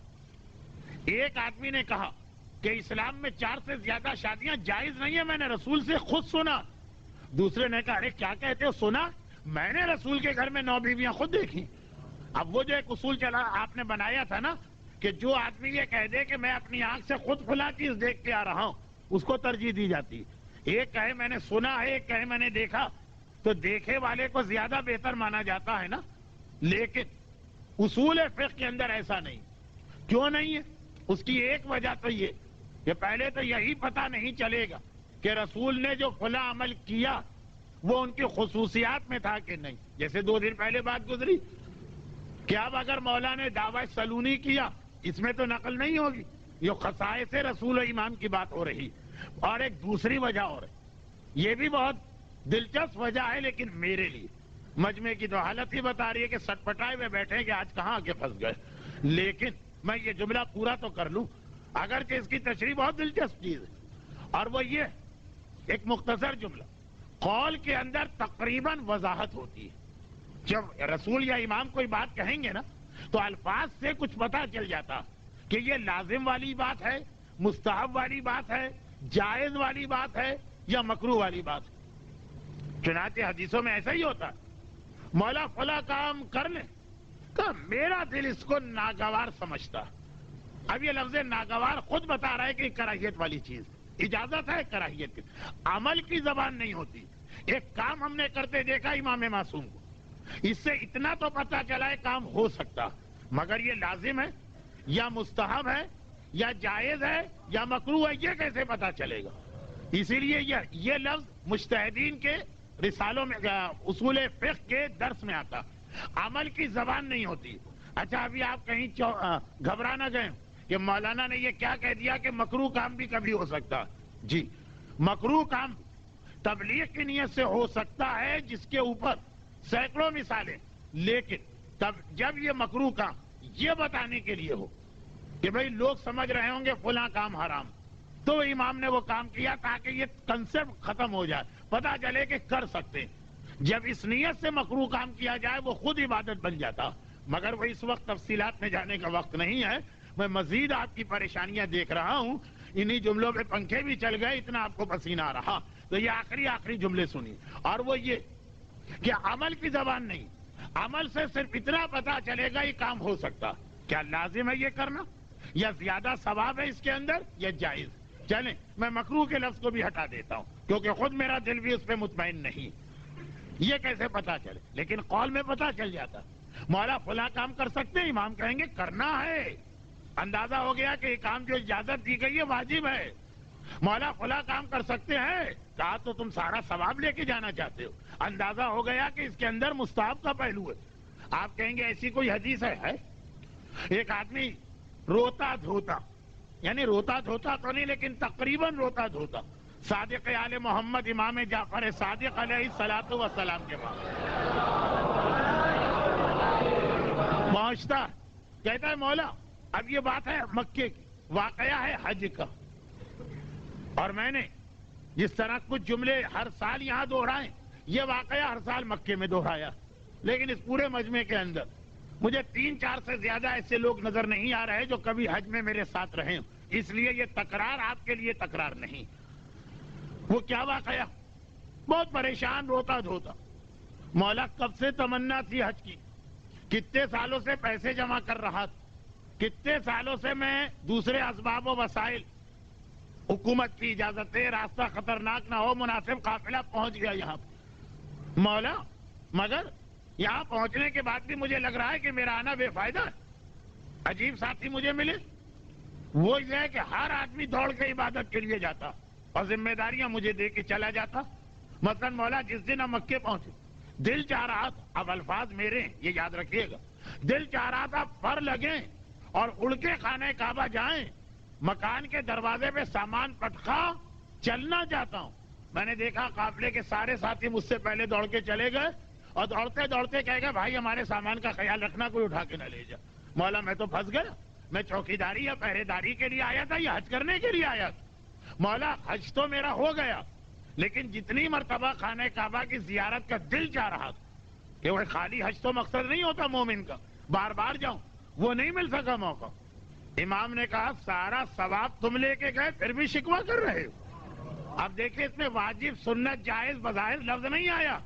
ایک آدمی نے کہا کہ اسلام میں 4 سے زیادہ شادیاں جائز نہیں ہیں، میں نے رسول سے خود سنا، دوسرے نے کہا ارے کیا کہتے ہو؟ سنا، میں نے رسول کے گھر میں 9 بیویاں خود دیکھی۔ اب وہ جو ایک اصول چلا آپ نے بنایا تھا نا کہ جو آدمی یہ کہہ دے کہ میں اپنی آنکھ سے خود فلاں چیز دیکھ کے آ رہا ہوں، اس کو ترجیح دی جاتی۔ ایک کہے میں نے سنا ہے، ایک کہے میں نے دیکھا، تو دیکھے والے کو زیادہ بہتر مانا جاتا ہے نا۔ لیکن اصول فقہ کے اندر ایسا نہیں۔ کیوں نہیں ہے؟ اس کی ایک وجہ تو یہ کہ پہلے تو یہی پتہ نہیں چلے گا کہ رسول نے جو فلاں عمل کیا وہ ان کی خصوصیات میں تھا کہ نہیں۔ جیسے 2 دن پہلے بات گزری کہ اب اگر مولا نے دعوی سلونی کیا، اس میں تو نقل نہیں ہوگی، یہ خصائص رسول و امام کی بات ہو رہی۔ اور ایک دوسری وجہ اور ہے، یہ بھی بہت دلچسپ وجہ ہے، لیکن میرے لیے مجمع کی تو حالت ہی بتا رہی ہے کہ سٹ پٹائے ہوئے بیٹھے کہ آج کہاں آگے پھنس گئے، لیکن میں یہ جملہ پورا تو کر لوں، اگرچہ اس کی تشریح بہت دلچسپ چیز ہے، اور وہ یہ ایک مختصر جملہ، قول کے اندر تقریباً وضاحت ہوتی ہے۔ جب رسول یا امام کوئی بات کہیں گے نا تو الفاظ سے کچھ پتہ چل جاتا کہ یہ لازم والی بات ہے، مستحب والی بات ہے، جائز والی بات ہے، یا مکروہ والی بات ہے۔ چنانچہ حدیثوں میں ایسا ہی ہوتا ہے، مولا فلاں کام کر لیں، کہ میرا دل اس کو ناگوار سمجھتا۔ اب یہ لفظ ناگوار خود بتا رہا ہے کہ کراہیت والی چیز، اجازت ہے کراہیت کی، عمل کی زبان نہیں ہوتی۔ ایک کام ہم نے کرتے دیکھا امام معصوم کو، اس سے اتنا تو پتہ چلا ہے کام ہو سکتا، مگر یہ لازم ہے یا مستحب ہے یا جائز ہے یا مکروہ ہے، یہ کیسے پتہ چلے گا؟ اسی لیے یہ لفظ مجتہدین کے رسالوں میں، اصول فقہ کے درس میں آتا، عمل کی زبان نہیں ہوتی۔ اچھا ابھی آپ کہیں گھبرا نہ گئے کہ مولانا نے یہ کیا کہہ دیا کہ مکروہ کام بھی کبھی ہو سکتا۔ جی، مکروہ کام تبلیغ کی نیت سے ہو سکتا ہے جس کے اوپر سینکڑوں مثالیں، لیکن تب جب یہ مکروہ کام یہ بتانے کے لیے ہو کہ بھئی لوگ سمجھ رہے ہوں گے فلاں کام حرام، تو امام نے وہ کام کیا تاکہ یہ کنسپٹ ختم ہو جائے، پتہ چلے کہ کر سکتے ہیں۔ جب اس نیت سے مکروہ کام کیا جائے وہ خود عبادت بن جاتا، مگر وہ اس وقت تفصیلات میں جانے کا وقت نہیں ہے۔ میں مزید آپ کی پریشانیاں دیکھ رہا ہوں، انہی جملوں میں پنکھے بھی چل گئے، اتنا آپ کو پسینہ آ رہا۔ تو یہ آخری جملے سنیے، اور وہ یہ کہ عمل کی زبان نہیں، عمل سے صرف اتنا پتا چلے گا یہ کام ہو سکتا، کیا لازم ہے یہ کرنا، یا زیادہ ثواب ہے اس کے اندر، یا جائز۔ چلیں میں مکروہ کے لفظ کو بھی ہٹا دیتا ہوں کیونکہ خود میرا دل بھی اس پہ مطمئن نہیں، یہ کیسے پتا چلے، لیکن قول میں پتا چل جاتا، مولا فلاں کام کر سکتے ہیں، امام کہیں گے کرنا ہے، اندازہ ہو گیا کہ یہ کام جو اجازت دی گئی ہے واجب ہے۔ مولا فلاں کام کر سکتے ہیں، کہا تو تم سارا ثواب لے کے جانا چاہتے ہو، اندازہ ہو گیا کہ اس کے اندر مستحب کا پہلو ہے۔ آپ کہیں گے ایسی کوئی حدیث ہے؟ ایک آدمی روتا دھوتا، یعنی روتا دھوتا تو نہیں لیکن تقریباً روتا دھوتا، صادق آل محمد امام جعفر صادق علیہ الصلوۃ والسلام کے پاس پہنچتا، کہتا ہے مولا اب یہ بات ہے مکے کی، واقعہ ہے حج کا، اور میں نے جس طرح کچھ جملے ہر سال یہاں دہرائے، یہ واقعہ ہر سال مکے میں دہرایا، لیکن اس پورے مجمع کے اندر مجھے 3-4 سے زیادہ ایسے لوگ نظر نہیں آ رہے جو کبھی حج میں میرے ساتھ رہے ہوں، اس لیے یہ تکرار آپ کے لیے تکرار نہیں۔ وہ کیا واقعہ؟ بہت پریشان روتا دھوتا، مولا کب سے تمنا تھی حج کی، کتنے سالوں سے پیسے جمع کر رہا تھا، کتنے سالوں سے میں دوسرے اسباب و وسائل، حکومت کی اجازت ہے، راستہ خطرناک نہ ہو، مناسب قافلہ پہنچ گیا یہاں پہ، مولا مگر یہاں پہنچنے کے بعد بھی مجھے لگ رہا ہے کہ میرا آنا بے فائدہ ہے۔ عجیب ساتھی مجھے ملے، وہ یہ ہے کہ ہر آدمی دوڑ کے عبادت کے لیے جاتا اور ذمہ داریاں مجھے دے کے چلا جاتا۔ مثلا مولا جس دن ہم مکے پہنچے، دل چاہ رہا تھا، اب الفاظ میرے ہیں یہ یاد رکھیے گا، دل چاہ رہا تھا پر لگیں اور اڑ کے خانہ کعبہ جائیں، مکان کے دروازے پہ سامان پٹخا چلنا چاہتا ہوں۔ میں نے دیکھا قافلے کے سارے ساتھی مجھ سے پہلے دوڑ کے چلے گئے اور دوڑتے دوڑتے کہے گا بھائی ہمارے سامان کا خیال رکھنا، کوئی اٹھا کے نہ لے جا۔ مولا میں تو پھنس گیا، میں چوکیداری یا پہرے داری کے لیے آیا تھا یا حج کرنے کے لیے آیا تھا؟ مولا حج تو میرا ہو گیا، لیکن جتنی مرتبہ خانہ کعبہ کی زیارت کا دل چاہ رہا تھا کہ وہ خالی حج تو مقصد نہیں ہوتا مومن کا، بار بار جاؤں، وہ نہیں مل سکا موقع۔ امام نے کہا سارا ثواب تم لے کے گئے پھر بھی شکوہ کر رہے ہو۔ اب دیکھیں اس میں واجب سنت جائز بظاہر لفظ نہیں آیا،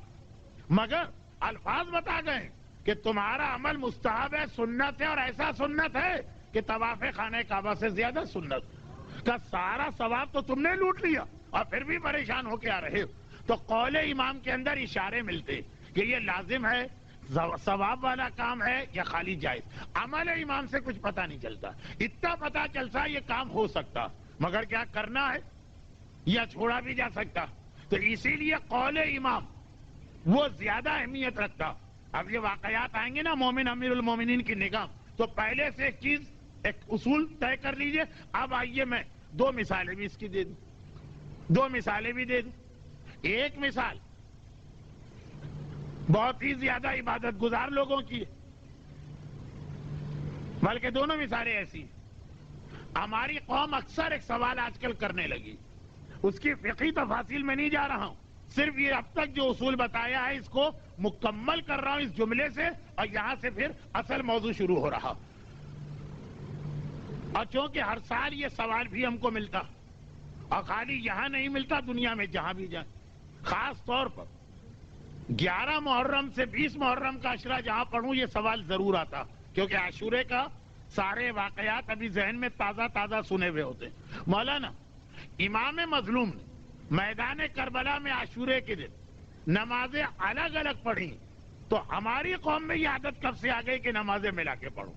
مگر الفاظ بتا گئے کہ تمہارا عمل مستحب ہے، سنت ہے، اور ایسا سنت ہے کہ طواف خانہ کعبہ سے زیادہ سنت کا سارا ثواب تو تم نے لوٹ لیا اور پھر بھی پریشان ہو کے آ رہے ہو۔ تو قول امام کے اندر اشارے ملتے کہ یہ لازم ہے، ثواب والا کام ہے یا خالی جائز۔ عمل امام سے کچھ پتہ نہیں چلتا، اتنا پتہ چلتا یہ کام ہو سکتا، مگر کیا کرنا ہے یا چھوڑا بھی جا سکتا، تو اسی لیے قول امام وہ زیادہ اہمیت رکھتا۔ اب یہ واقعات آئیں گے نا مومن امیر المومنین کی نگاہ، تو پہلے سے ایک چیز، ایک اصول طے کر لیجئے۔ اب آئیے میں 2 مثالیں بھی اس کی دے دوں، 2 مثالیں بھی دے دوں۔ ایک مثال بہت ہی زیادہ عبادت گزار لوگوں کی ہے، بلکہ دونوں مثالیں ایسی ہیں۔ ہماری قوم اکثر ایک سوال آج کل کرنے لگی، اس کی فقہی تفاصیل میں نہیں جا رہا ہوں، صرف یہ اب تک جو اصول بتایا ہے اس کو مکمل کر رہا ہوں اس جملے سے، اور یہاں سے پھر اصل موضوع شروع ہو رہا۔ اور چونکہ ہر سال یہ سوال بھی ہم کو ملتا، اور خالی یہاں نہیں ملتا، دنیا میں جہاں بھی جائیں، خاص طور پر 11 محرم سے 20 محرم کا عشرہ جہاں پڑھوں یہ سوال ضرور آتا، کیونکہ عاشورے کا سارے واقعات ابھی ذہن میں تازہ تازہ سنے ہوئے ہوتے ہیں۔ مولانا امام مظلوم نے میدان کربلا میں عاشورے کے دن نمازیں الگ الگ پڑھی، تو ہماری قوم میں یہ عادت کب سے آ گئی کہ نمازیں ملا کے پڑھو؟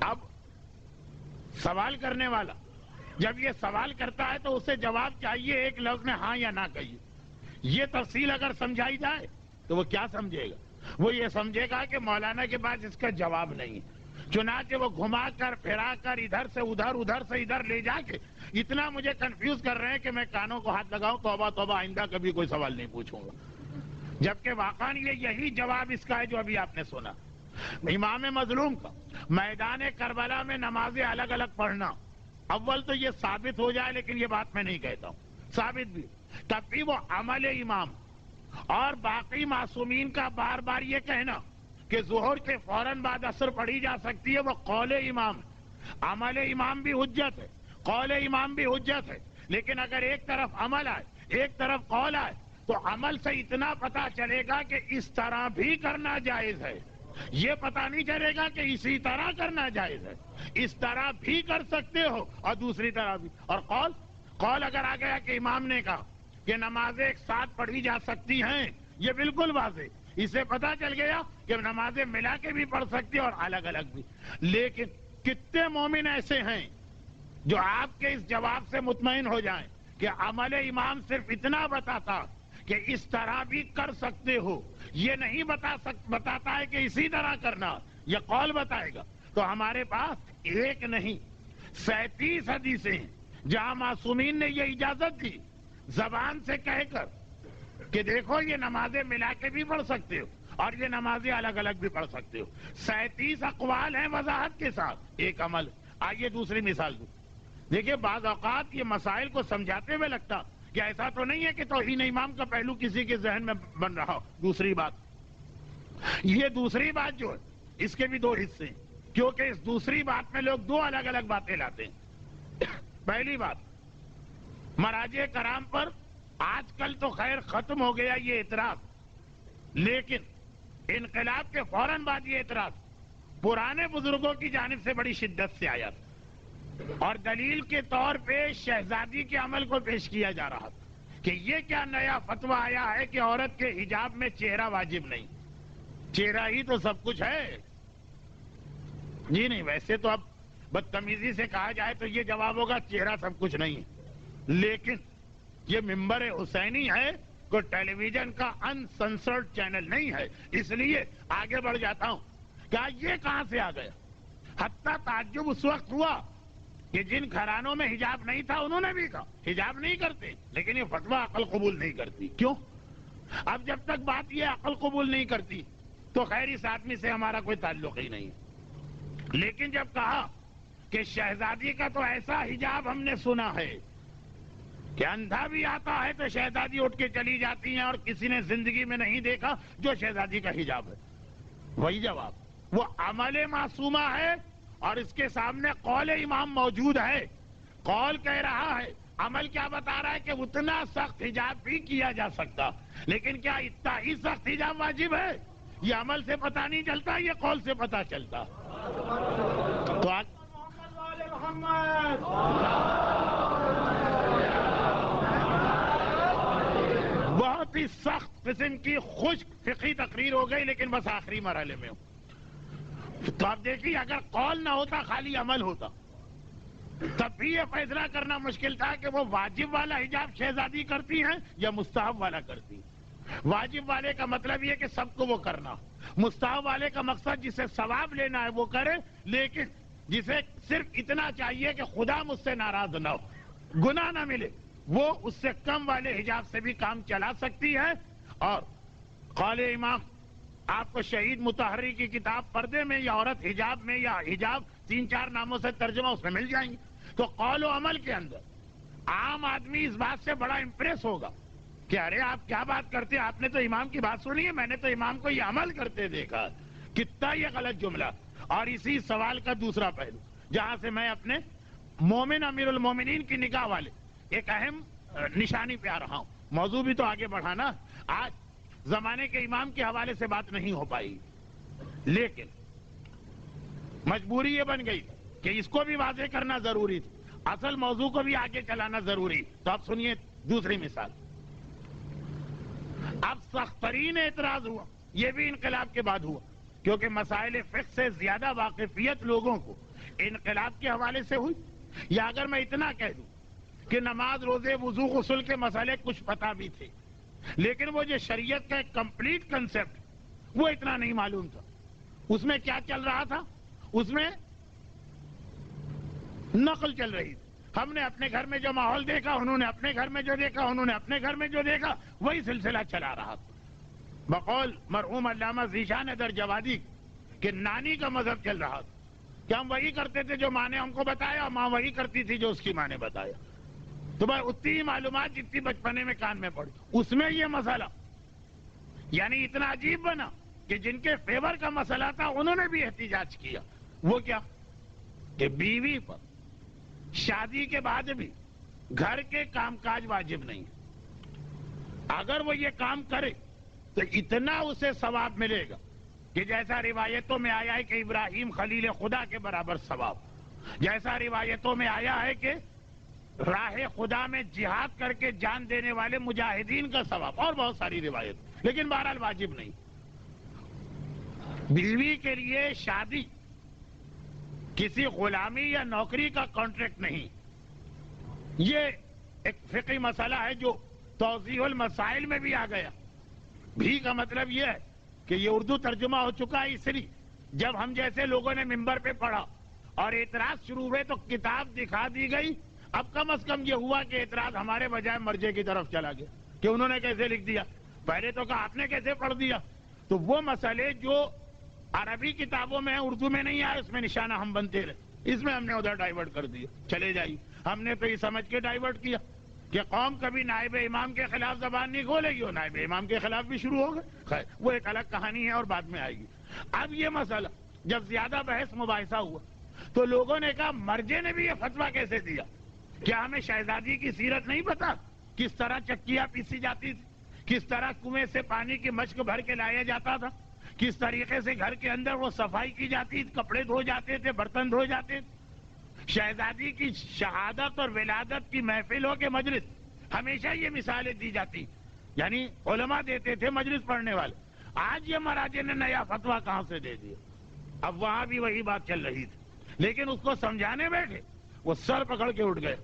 اب سوال کرنے والا جب یہ سوال کرتا ہے تو اسے جواب چاہیے ایک لفظ میں ہاں یا نہ کہیے۔ یہ تفصیل اگر سمجھائی جائے تو وہ کیا سمجھے گا؟ وہ یہ سمجھے گا کہ مولانا کے پاس اس کا جواب نہیں ہے، چنانچہ وہ گھما کر پھرا کر ادھر سے ادھر، ادھر سے ادھر لے جا کے اتنا مجھے کنفیوز کر رہے ہیں کہ میں کانوں کو ہاتھ لگاؤں، توبہ توبہ آئندہ کبھی کوئی سوال نہیں پوچھوں گا، جبکہ واقعاً یہی جواب اس کا ہے جو ابھی آپ نے سنا۔ امام مظلوم کا میدان کربلا میں نمازیں الگ الگ پڑھنا، اول تو یہ ثابت ہو جائے، لیکن یہ بات میں نہیں کہتا ہوں، ثابت بھی تب بھی وہ عمل امام، اور باقی معصومین کا بار بار یہ کہنا کہ ظہر کے فوراً بعد عصر پڑھی جا سکتی ہے، وہ قول امام ہے۔ عمل امام بھی حجت ہے، قول امام بھی حجت ہے، لیکن اگر ایک طرف عمل آئے ایک طرف قول آئے تو عمل سے اتنا پتا چلے گا کہ اس طرح بھی کرنا جائز ہے، یہ پتا نہیں چلے گا کہ اسی طرح کرنا جائز ہے، اس طرح بھی کر سکتے ہو اور دوسری طرح بھی۔ اور قول اگر آ گیا کہ امام نے کہا کہ نمازیں ایک ساتھ پڑھی جا سکتی ہیں، یہ بالکل واضح، اس سے پتا چل گیا کہ نمازیں ملا کے بھی پڑھ سکتی اور الگ الگ بھی۔ لیکن کتنے مومن ایسے ہیں جو آپ کے اس جواب سے مطمئن ہو جائیں کہ عمل امام صرف اتنا بتاتا کہ اس طرح بھی کر سکتے ہو، یہ نہیں بتاتا ہے کہ اسی طرح کرنا، یہ قول بتائے گا۔ تو ہمارے پاس ایک نہیں 37 حدیثیں ہیں جہاں معصومین نے یہ اجازت دی زبان سے کہہ کر کہ دیکھو یہ نمازیں ملا کے بھی پڑھ سکتے ہو اور یہ نمازیں الگ الگ بھی پڑھ سکتے ہو۔ 37 اقوال ہیں وضاحت کے ساتھ، ایک عمل۔ آئیے دوسری مثال دوں۔ دیکھیے بعض اوقات یہ مسائل کو سمجھاتے ہوئے لگتا کہ ایسا تو نہیں ہے کہ توہین امام کا پہلو کسی کے ذہن میں بن رہا ہو۔ دوسری بات، یہ دوسری بات جو ہے اس کے بھی دو حصے ہیں، کیونکہ اس دوسری بات میں لوگ دو الگ الگ باتیں لاتے ہیں۔ پہلی بات، مراجع کرام پر آج کل تو خیر ختم ہو گیا یہ اعتراض، لیکن انقلاب کے فوراً بعد یہ اعتراض پرانے بزرگوں کی جانب سے بڑی شدت سے آیا تھا اور دلیل کے طور پہ شہزادی کے عمل کو پیش کیا جا رہا تھا کہ یہ کیا نیا فتویٰ آیا ہے کہ عورت کے حجاب میں چہرہ واجب نہیں، چہرہ ہی تو سب کچھ ہے۔ جی نہیں، ویسے تو اب بدتمیزی سے کہا جائے تو یہ جواب ہوگا چہرہ سب کچھ نہیں ہے، لیکن یہ منبر حسینی ہے، کوئی ٹیلی ویژن کا انسنسرڈ چینل نہیں ہے، اس لیے آگے بڑھ جاتا ہوں۔ کیا یہ کہاں سے آ گیا؟ حتیٰ تعجب اس وقت ہوا کہ جن گھرانوں میں حجاب نہیں تھا انہوں نے بھی کہا حجاب نہیں کرتے، لیکن یہ فتویٰ عقل قبول نہیں کرتی۔ کیوں؟ اب جب تک بات یہ عقل قبول نہیں کرتی تو خیر اس آدمی سے ہمارا کوئی تعلق ہی نہیں ہے۔ لیکن جب کہا کہ شہزادی کا تو ایسا حجاب ہم نے سنا ہے کہ اندھا بھی آتا ہے تو شہزادی اٹھ کے چلی جاتی ہیں اور کسی نے زندگی میں نہیں دیکھا جو شہزادی کا حجاب ہے، وہی جواب، وہ عمل معصومہ ہے اور اس کے سامنے قول امام موجود ہے۔ قول کہہ رہا ہے، عمل کیا بتا رہا ہے کہ اتنا سخت حجاب بھی کیا جا سکتا، لیکن کیا اتنا ہی سخت حجاب واجب ہے؟ یہ عمل سے پتہ نہیں چلتا، یہ قول سے پتہ چلتا۔ تو بہت ہی سخت قسم کی خشک فقہی تقریر ہو گئی، لیکن بس آخری مرحلے میں ہوں۔ تو آپ دیکھیے اگر قول نہ ہوتا خالی عمل ہوتا تب بھی یہ فیصلہ کرنا مشکل تھا کہ وہ واجب والا حجاب شہزادی کرتی ہیں یا مستحب والا کرتی ہیں۔ واجب والے کا مطلب یہ کہ سب کو وہ کرنا، مستحب والے کا مقصد جسے ثواب لینا ہے وہ کرے، لیکن جسے صرف اتنا چاہیے کہ خدا مجھ سے ناراض نہ ہو، گناہ نہ ملے، وہ اس سے کم والے حجاب سے بھی کام چلا سکتی ہے۔ اور قول امام آپ کو شہید مطہری کی کتاب پردے میں یا عورت حجاب میں یا حجاب 3-4 ناموں سے ترجمہ اس میں مل جائیں گے۔ تو قول و عمل کے اندر عام آدمی اس بات سے بڑا امپریس ہوگا کہ ارے آپ کیا بات کرتے ہیں، آپ نے تو امام کی بات سنی ہے، میں نے تو امام کو یہ عمل کرتے دیکھا، کتنا یہ غلط جملہ۔ اور اسی سوال کا دوسرا پہلو جہاں سے میں اپنے مومن امیر المومنین کی نگاہ والے ایک اہم نشانی پہ آ رہا ہوں، موضوع بھی تو آگے بڑھانا۔ آج زمانے کے امام کے حوالے سے بات نہیں ہو پائی، لیکن مجبوری یہ بن گئی کہ اس کو بھی واضح کرنا ضروری تھا، اصل موضوع کو بھی آگے چلانا ضروری۔ تو اب سنیے دوسری مثال۔ اب سخت ترین اعتراض ہوا، یہ بھی انقلاب کے بعد ہوا، کیونکہ مسائل فقہ سے زیادہ واقفیت لوگوں کو انقلاب کے حوالے سے ہوئی۔ یا اگر میں اتنا کہہ دوں کہ نماز، روزے، وضو، غسل کے مسئلے کچھ پتہ بھی تھے، لیکن وہ جو شریعت کا ایک کمپلیٹ کنسپٹ وہ اتنا نہیں معلوم تھا۔ اس میں کیا چل رہا تھا؟ اس میں نقل چل رہی تھی۔ ہم نے اپنے گھر میں جو ماحول دیکھا، انہوں نے اپنے گھر میں جو دیکھا، انہوں نے اپنے گھر میں جو دیکھا، وہی سلسلہ چلا رہا تھا۔ بقول مرحوم علامہ ذیشان حیدر جوادی کہ نانی کا مذہب چل رہا تھا کہ ہم وہی کرتے تھے جو ماں نے ہم کو بتایا، اور ماں وہی کرتی تھی جو اس کی ماں نے بتایا۔ تو بھائی اتنی ہی معلومات جتنی بچپنے میں کان میں پڑی، اس میں یہ مسئلہ یعنی اتنا عجیب بنا کہ جن کے فیور کا مسئلہ تھا انہوں نے بھی احتجاج کیا۔ وہ کیا کہ بیوی پر شادی کے بعد بھی گھر کے کام کاج واجب نہیں. اگر وہ یہ کام کرے تو اتنا اسے ثواب ملے گا کہ جیسا روایتوں میں آیا ہے کہ ابراہیم خلیل خدا کے برابر ثواب، جیسا روایتوں میں آیا ہے کہ راہ خدا میں جہاد کر کے جان دینے والے مجاہدین کا ثواب، اور بہت ساری روایت. لیکن بہرحال واجب نہیں. بیوی کے لیے شادی کسی غلامی یا نوکری کا کانٹریکٹ نہیں. یہ ایک فقہی مسئلہ ہے جو توضیح المسائل میں بھی آ گیا. بھی کا مطلب یہ ہے کہ یہ اردو ترجمہ ہو چکا ہے. اس لیے جب ہم جیسے لوگوں نے ممبر پہ پڑھا اور اعتراض شروع ہوئے تو کتاب دکھا دی گئی. اب کم از کم یہ ہوا کہ اعتراض ہمارے بجائے مرجے کی طرف چلا گیا کہ انہوں نے کیسے لکھ دیا. پہلے تو کہا آپ نے کیسے پڑھ دیا. تو وہ مسئلے جو عربی کتابوں میں اردو میں نہیں آئے اس میں نشانہ ہم بنتے رہے. اس میں ہم نے ادھر ڈائیورٹ کر دیا. چلے جائیے. ہم نے تو یہ سمجھ کے ڈائیورٹ کیا کہ قوم کبھی نائب امام کے خلاف زبان نہیں کھولے گی اور نائب امام کے خلاف بھی شروع ہو گئے. خیر وہ ایک الگ کہانی ہے اور بعد میں آئے گی. اب یہ مسئلہ جب زیادہ بحث مباحثہ ہوا تو لوگوں نے کہا مرجے نے بھی یہ فتویٰ کیسے دیا؟ کیا ہمیں شہزادی کی سیرت نہیں پتا؟ کس طرح چکیاں پیسی جاتی تھی، کس طرح کنویں سے پانی کی مشک بھر کے لایا جاتا تھا، کس طریقے سے گھر کے اندر وہ صفائی کی جاتی تھی، کپڑے دھو جاتے تھے، برتن دھو جاتے تھے. شہزادی کی شہادت اور ولادت کی محفلوں کے مجلس ہمیشہ یہ مثالیں دی جاتی، یعنی علماء دیتے تھے مجلس پڑھنے والے. آج یہ مراجع نے نیا فتویٰ کہاں سے دے دیا؟ اب وہاں بھی وہی بات چل رہی تھی لیکن اس کو سمجھانے بیٹھے وہ سر پکڑ کے اٹھ گئے.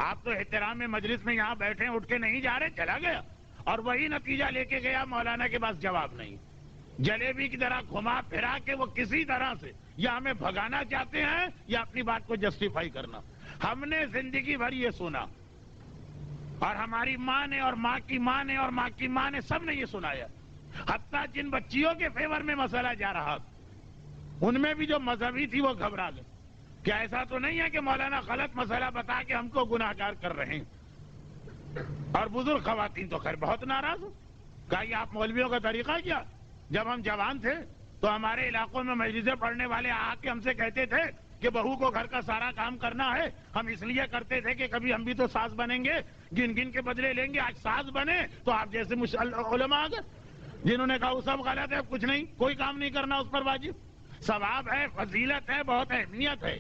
آپ تو احترام میں مجلس میں یہاں بیٹھے اٹھ کے نہیں جا رہے. چلا گیا اور وہی نتیجہ لے کے گیا. مولانا کے پاس جواب نہیں. جلیبی کی طرح گھما پھرا کے وہ کسی طرح سے یا ہمیں بھگانا چاہتے ہیں یا اپنی بات کو جسٹیفائی کرنا. ہم نے زندگی بھر یہ سنا اور ہماری ماں نے اور ماں کی ماں نے اور ماں کی ماں نے سب نے یہ سنایا. حتیٰ جن بچیوں کے فیور میں مسئلہ جا رہا ان میں بھی جو مذہبی تھی وہ گھبرا گئے. کیا ایسا تو نہیں ہے کہ مولانا غلط مسئلہ بتا کے ہم کو گناہگار کر رہے ہیں؟ اور بزرگ خواتین تو خیر بہت ناراض ہو. کہا یہ آپ مولویوں کا طریقہ کیا؟ جب ہم جوان تھے تو ہمارے علاقوں میں مجلسیں پڑھنے والے آ کے ہم سے کہتے تھے کہ بہو کو گھر کا سارا کام کرنا ہے. ہم اس لیے کرتے تھے کہ کبھی ہم بھی تو ساز بنیں گے، گن گن کے بدلے لیں گے. آج ساز بنے تو آپ جیسے علماء آ گئے جنہوں نے کہا وہ سب غلط ہے، کچھ نہیں، کوئی کام نہیں کرنا اس پر واجب. ثواب ہے، فضیلت ہے، بہت اہمیت ہے،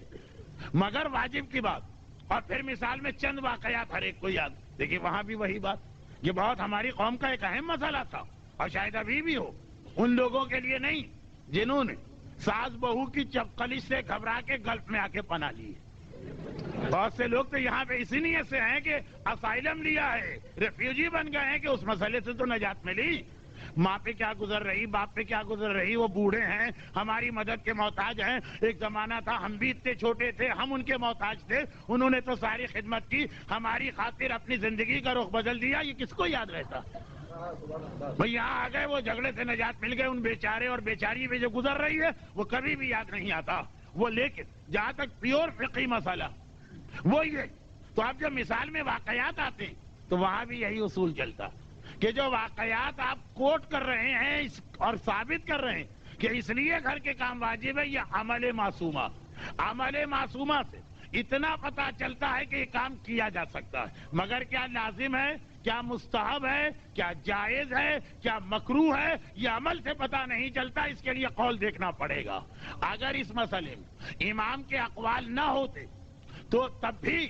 مگر واجب کی بات. اور پھر مثال میں چند واقعات ہر ایک کو یاد. دیکھیے وہاں بھی وہی بات. یہ بہت ہماری قوم کا ایک اہم مسئلہ تھا اور شاید ابھی بھی ہو. ان لوگوں کے لیے نہیں جنہوں نے ساس بہو کی چپقلش سے گھبرا کے گلف میں آ کے پناہ لی. بہت سے لوگ تو یہاں پہ اسی نیت سے ہیں کہ اسائلم لیا ہے، ریفیوجی بن گئے ہیں کہ اس مسئلے سے تو نجات ملی. ماں پہ کیا گزر رہی، باپ پہ کیا گزر رہی، وہ بوڑھے ہیں، ہماری مدد کے محتاج ہیں. ایک زمانہ تھا ہم بھی اتنے چھوٹے تھے، ہم ان کے محتاج تھے، انہوں نے تو ساری خدمت کی، ہماری خاطر اپنی زندگی کا رخ بدل دیا. یہ کس کو یاد رہتا؟ بھئی یہاں آ گئے، وہ جھگڑے سے نجات مل گئے. ان بیچارے اور بیچاری پہ جو گزر رہی ہے وہ کبھی بھی یاد نہیں آتا وہ. لیکن جہاں تک پیور فقہی مسئلہ وہ یہ، تو اب جب مثال میں واقعات آتے ہیں تو وہاں بھی یہی اصول چلتا کہ جو واقعات آپ کوٹ کر رہے ہیں اور ثابت کر رہے ہیں کہ اس لیے گھر کے کام واجب ہے، یہ عمل معصومہ. عمل معصومہ سے اتنا پتہ چلتا ہے کہ یہ کام کیا جا سکتا ہے، مگر کیا لازم ہے، کیا مستحب ہے، کیا جائز ہے، کیا مکروہ ہے، یہ عمل سے پتہ نہیں چلتا. اس کے لیے قول دیکھنا پڑے گا. اگر اس مسئلے میں امام کے اقوال نہ ہوتے تو تب بھی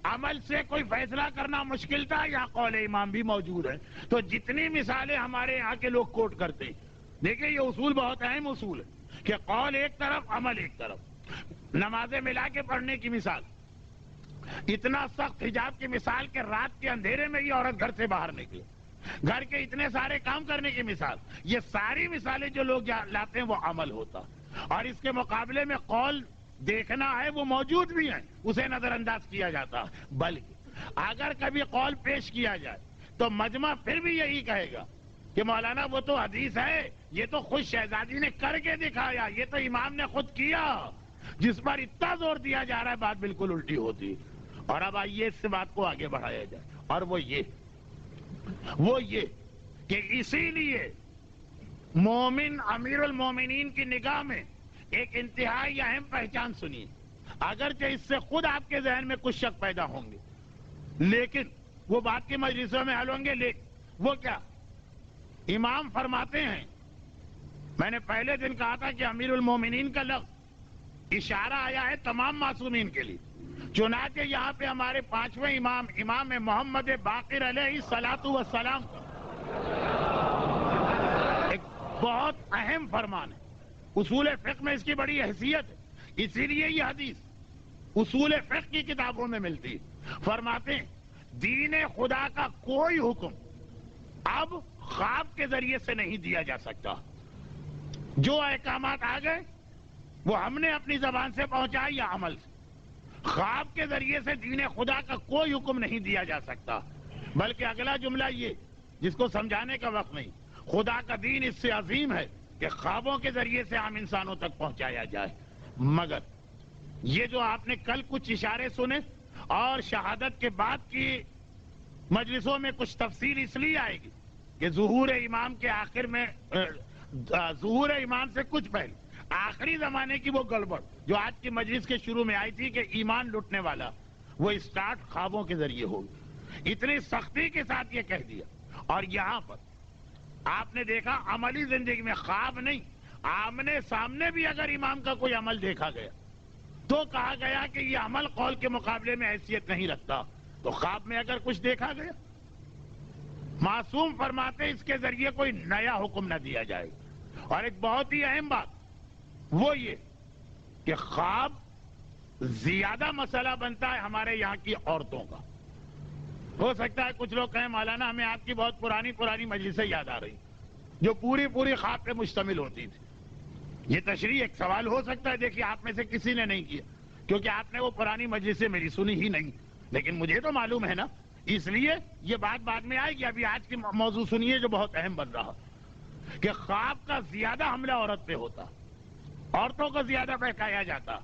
عمل سے کوئی فیصلہ کرنا مشکل تھا. یا قول امام بھی موجود ہے. تو جتنی مثالیں ہمارے یہاں کے لوگ کوٹ کرتے ہیں، دیکھیں یہ اصول بہت اہم اصول ہے کہ قول ایک طرف، عمل ایک طرف. نمازیں ملا کے پڑھنے کی مثال، اتنا سخت حجاب کی مثال کہ رات کے اندھیرے میں یہ عورت گھر سے باہر نکلے، گھر کے اتنے سارے کام کرنے کی مثال. یہ ساری مثالیں جو لوگ لاتے ہیں وہ عمل ہوتا. اور اس کے مقابلے میں قول دیکھنا ہے، وہ موجود بھی ہیں، اسے نظر انداز کیا جاتا. بلکہ اگر کبھی قول پیش کیا جائے تو مجمع پھر بھی یہی کہے گا کہ مولانا وہ تو حدیث ہے، یہ تو خود شہزادی نے کر کے دکھایا، یہ تو امام نے خود کیا. جس پر اتنا زور دیا جا رہا ہے بات بالکل الٹی ہوتی. اور اب آئیے اس سے بات کو آگے بڑھایا جائے. اور وہ یہ کہ اسی لیے مومن امیر المومنین کی نگاہ میں ایک انتہائی اہم پہچان سنیے، اگرچہ اس سے خود آپ کے ذہن میں کچھ شک پیدا ہوں گے. لیکن وہ بات کی مجلسوں میں حل ہوں گے. وہ کیا؟ امام فرماتے ہیں، میں نے پہلے دن کہا تھا کہ امیر المومنین کا لفظ اشارہ آیا ہے تمام معصومین کے لیے. چنانچہ یہاں پہ ہمارے پانچویں امام محمد باقر علیہ الصلوۃ والسلام کا ایک بہت اہم فرمان ہے. اصول فقہ میں اس کی بڑی حیثیت ہے، اسی لیے یہ حدیث اصول فقہ کی کتابوں میں ملتی ہے. فرماتے ہیں دین خدا کا کوئی حکم اب خواب کے ذریعے سے نہیں دیا جا سکتا. جو احکامات آ گئے وہ ہم نے اپنی زبان سے پہنچائی یا عمل سے. خواب کے ذریعے سے دین خدا کا کوئی حکم نہیں دیا جا سکتا. بلکہ اگلا جملہ یہ جس کو سمجھانے کا وقت نہیں، خدا کا دین اس سے عظیم ہے کہ خوابوں کے ذریعے سے عام انسانوں تک پہنچایا جائے. مگر یہ جو آپ نے کل کچھ اشارے سنے اور شہادت کے بعد کی مجلسوں میں کچھ تفصیل اس لیے آئے گی کہ ظہور امام کے آخر میں ظہور امام سے کچھ پہلے آخری زمانے کی وہ گڑبڑ جو آج کی مجلس کے شروع میں آئی تھی کہ ایمان لٹنے والا وہ اسٹارٹ خوابوں کے ذریعے ہوگی، اتنی سختی کے ساتھ یہ کہہ دیا. اور یہاں پر آپ نے دیکھا عملی زندگی میں خواب نہیں، آمنے سامنے بھی اگر امام کا کوئی عمل دیکھا گیا تو کہا گیا کہ یہ عمل قول کے مقابلے میں حیثیت نہیں رکھتا. تو خواب میں اگر کچھ دیکھا گیا، معصوم فرماتے اس کے ذریعے کوئی نیا حکم نہ دیا جائے. اور ایک بہت ہی اہم بات وہ یہ کہ خواب زیادہ مسئلہ بنتا ہے ہمارے یہاں کی عورتوں کا. ہو سکتا ہے کچھ لوگ کہیں مولانا ہمیں آپ کی بہت پرانی مجلسیں یاد آ رہی جو پوری خواب پہ مشتمل ہوتی تھی. یہ تشریح ایک سوال ہو سکتا ہے، دیکھیے آپ میں سے کسی نے نہیں کیا کیونکہ آپ نے وہ پرانی مجلسیں میری سنی ہی نہیں، لیکن مجھے تو معلوم ہے نا، اس لیے یہ بات بعد میں آئے گی. ابھی آج کی موضوع سنیے جو بہت اہم بن رہا کہ خواب کا زیادہ حملہ عورت پہ ہوتا، عورتوں کو زیادہ بہکایا جاتا.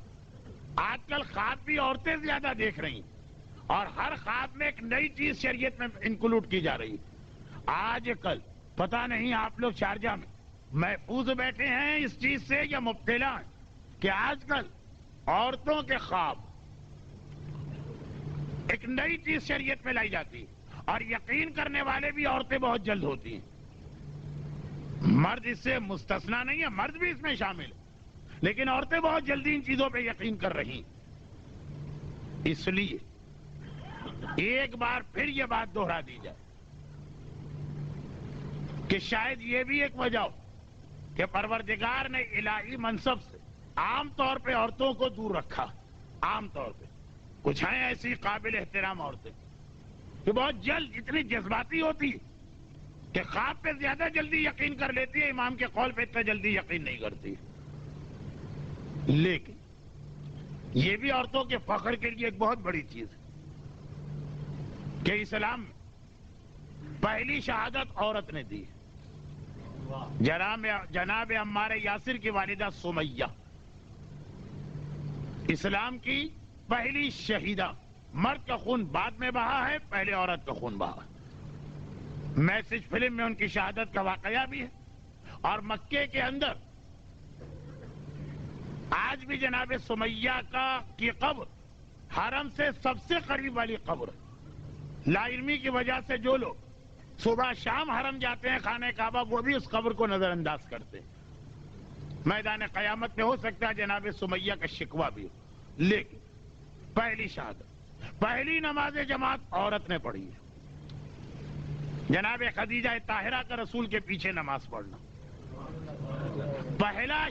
آج کل خواب بھی عورتیں زیادہ دیکھ رہی اور ہر خواب میں ایک نئی چیز شریعت میں انکلوڈ کی جا رہی. آج کل پتہ نہیں آپ لوگ شارجہ میں محفوظ بیٹھے ہیں اس چیز سے یا مبتلا ہیں کہ آج کل عورتوں کے خواب ایک نئی چیز شریعت میں لائی جاتی ہے اور یقین کرنے والے بھی عورتیں بہت جلد ہوتی ہیں. مرد اس سے مستثنا نہیں ہے، مرد بھی اس میں شامل ہے، لیکن عورتیں بہت جلدی ان چیزوں پہ یقین کر رہی. اس لیے ایک بار پھر یہ بات دوہرا دی جائے کہ شاید یہ بھی ایک وجہ ہو کہ پروردگار نے الہی منصب سے عام طور پہ عورتوں کو دور رکھا. عام طور پہ کچھ ہیں ایسی قابل احترام عورتیں کہ بہت جلد اتنی جذباتی ہوتی کہ خواب پہ زیادہ جلدی یقین کر لیتی ہے، امام کے قول پہ اتنا جلدی یقین نہیں کرتی. لیکن یہ بھی عورتوں کے فخر کے لیے ایک بہت بڑی چیز ہے کہ اسلام میں پہلی شہادت عورت نے دی. جناب عمار یاسر کی والدہ سمیہ اسلام کی پہلی شہیدہ. مرد کا خون بعد میں بہا ہے، پہلے عورت کا خون بہا. میسج فلم میں ان کی شہادت کا واقعہ بھی ہے. اور مکے کے اندر آج بھی جناب سمیہ کی قبر حرم سے سب سے قریب والی قبر ہے. لا علمی کی وجہ سے جو لوگ صبح شام حرم جاتے ہیں خانہ کعبہ وہ بھی اس قبر کو نظر انداز کرتے ہیں. میدان قیامت میں ہو سکتا ہے جناب سمیہ کا شکوہ بھی ہو، لیکن پہلی شہادت پہلی نماز جماعت عورت نے پڑھی ہے. جناب خدیجہ طاہرہ کا رسول کے پیچھے نماز پڑھنا. پہلا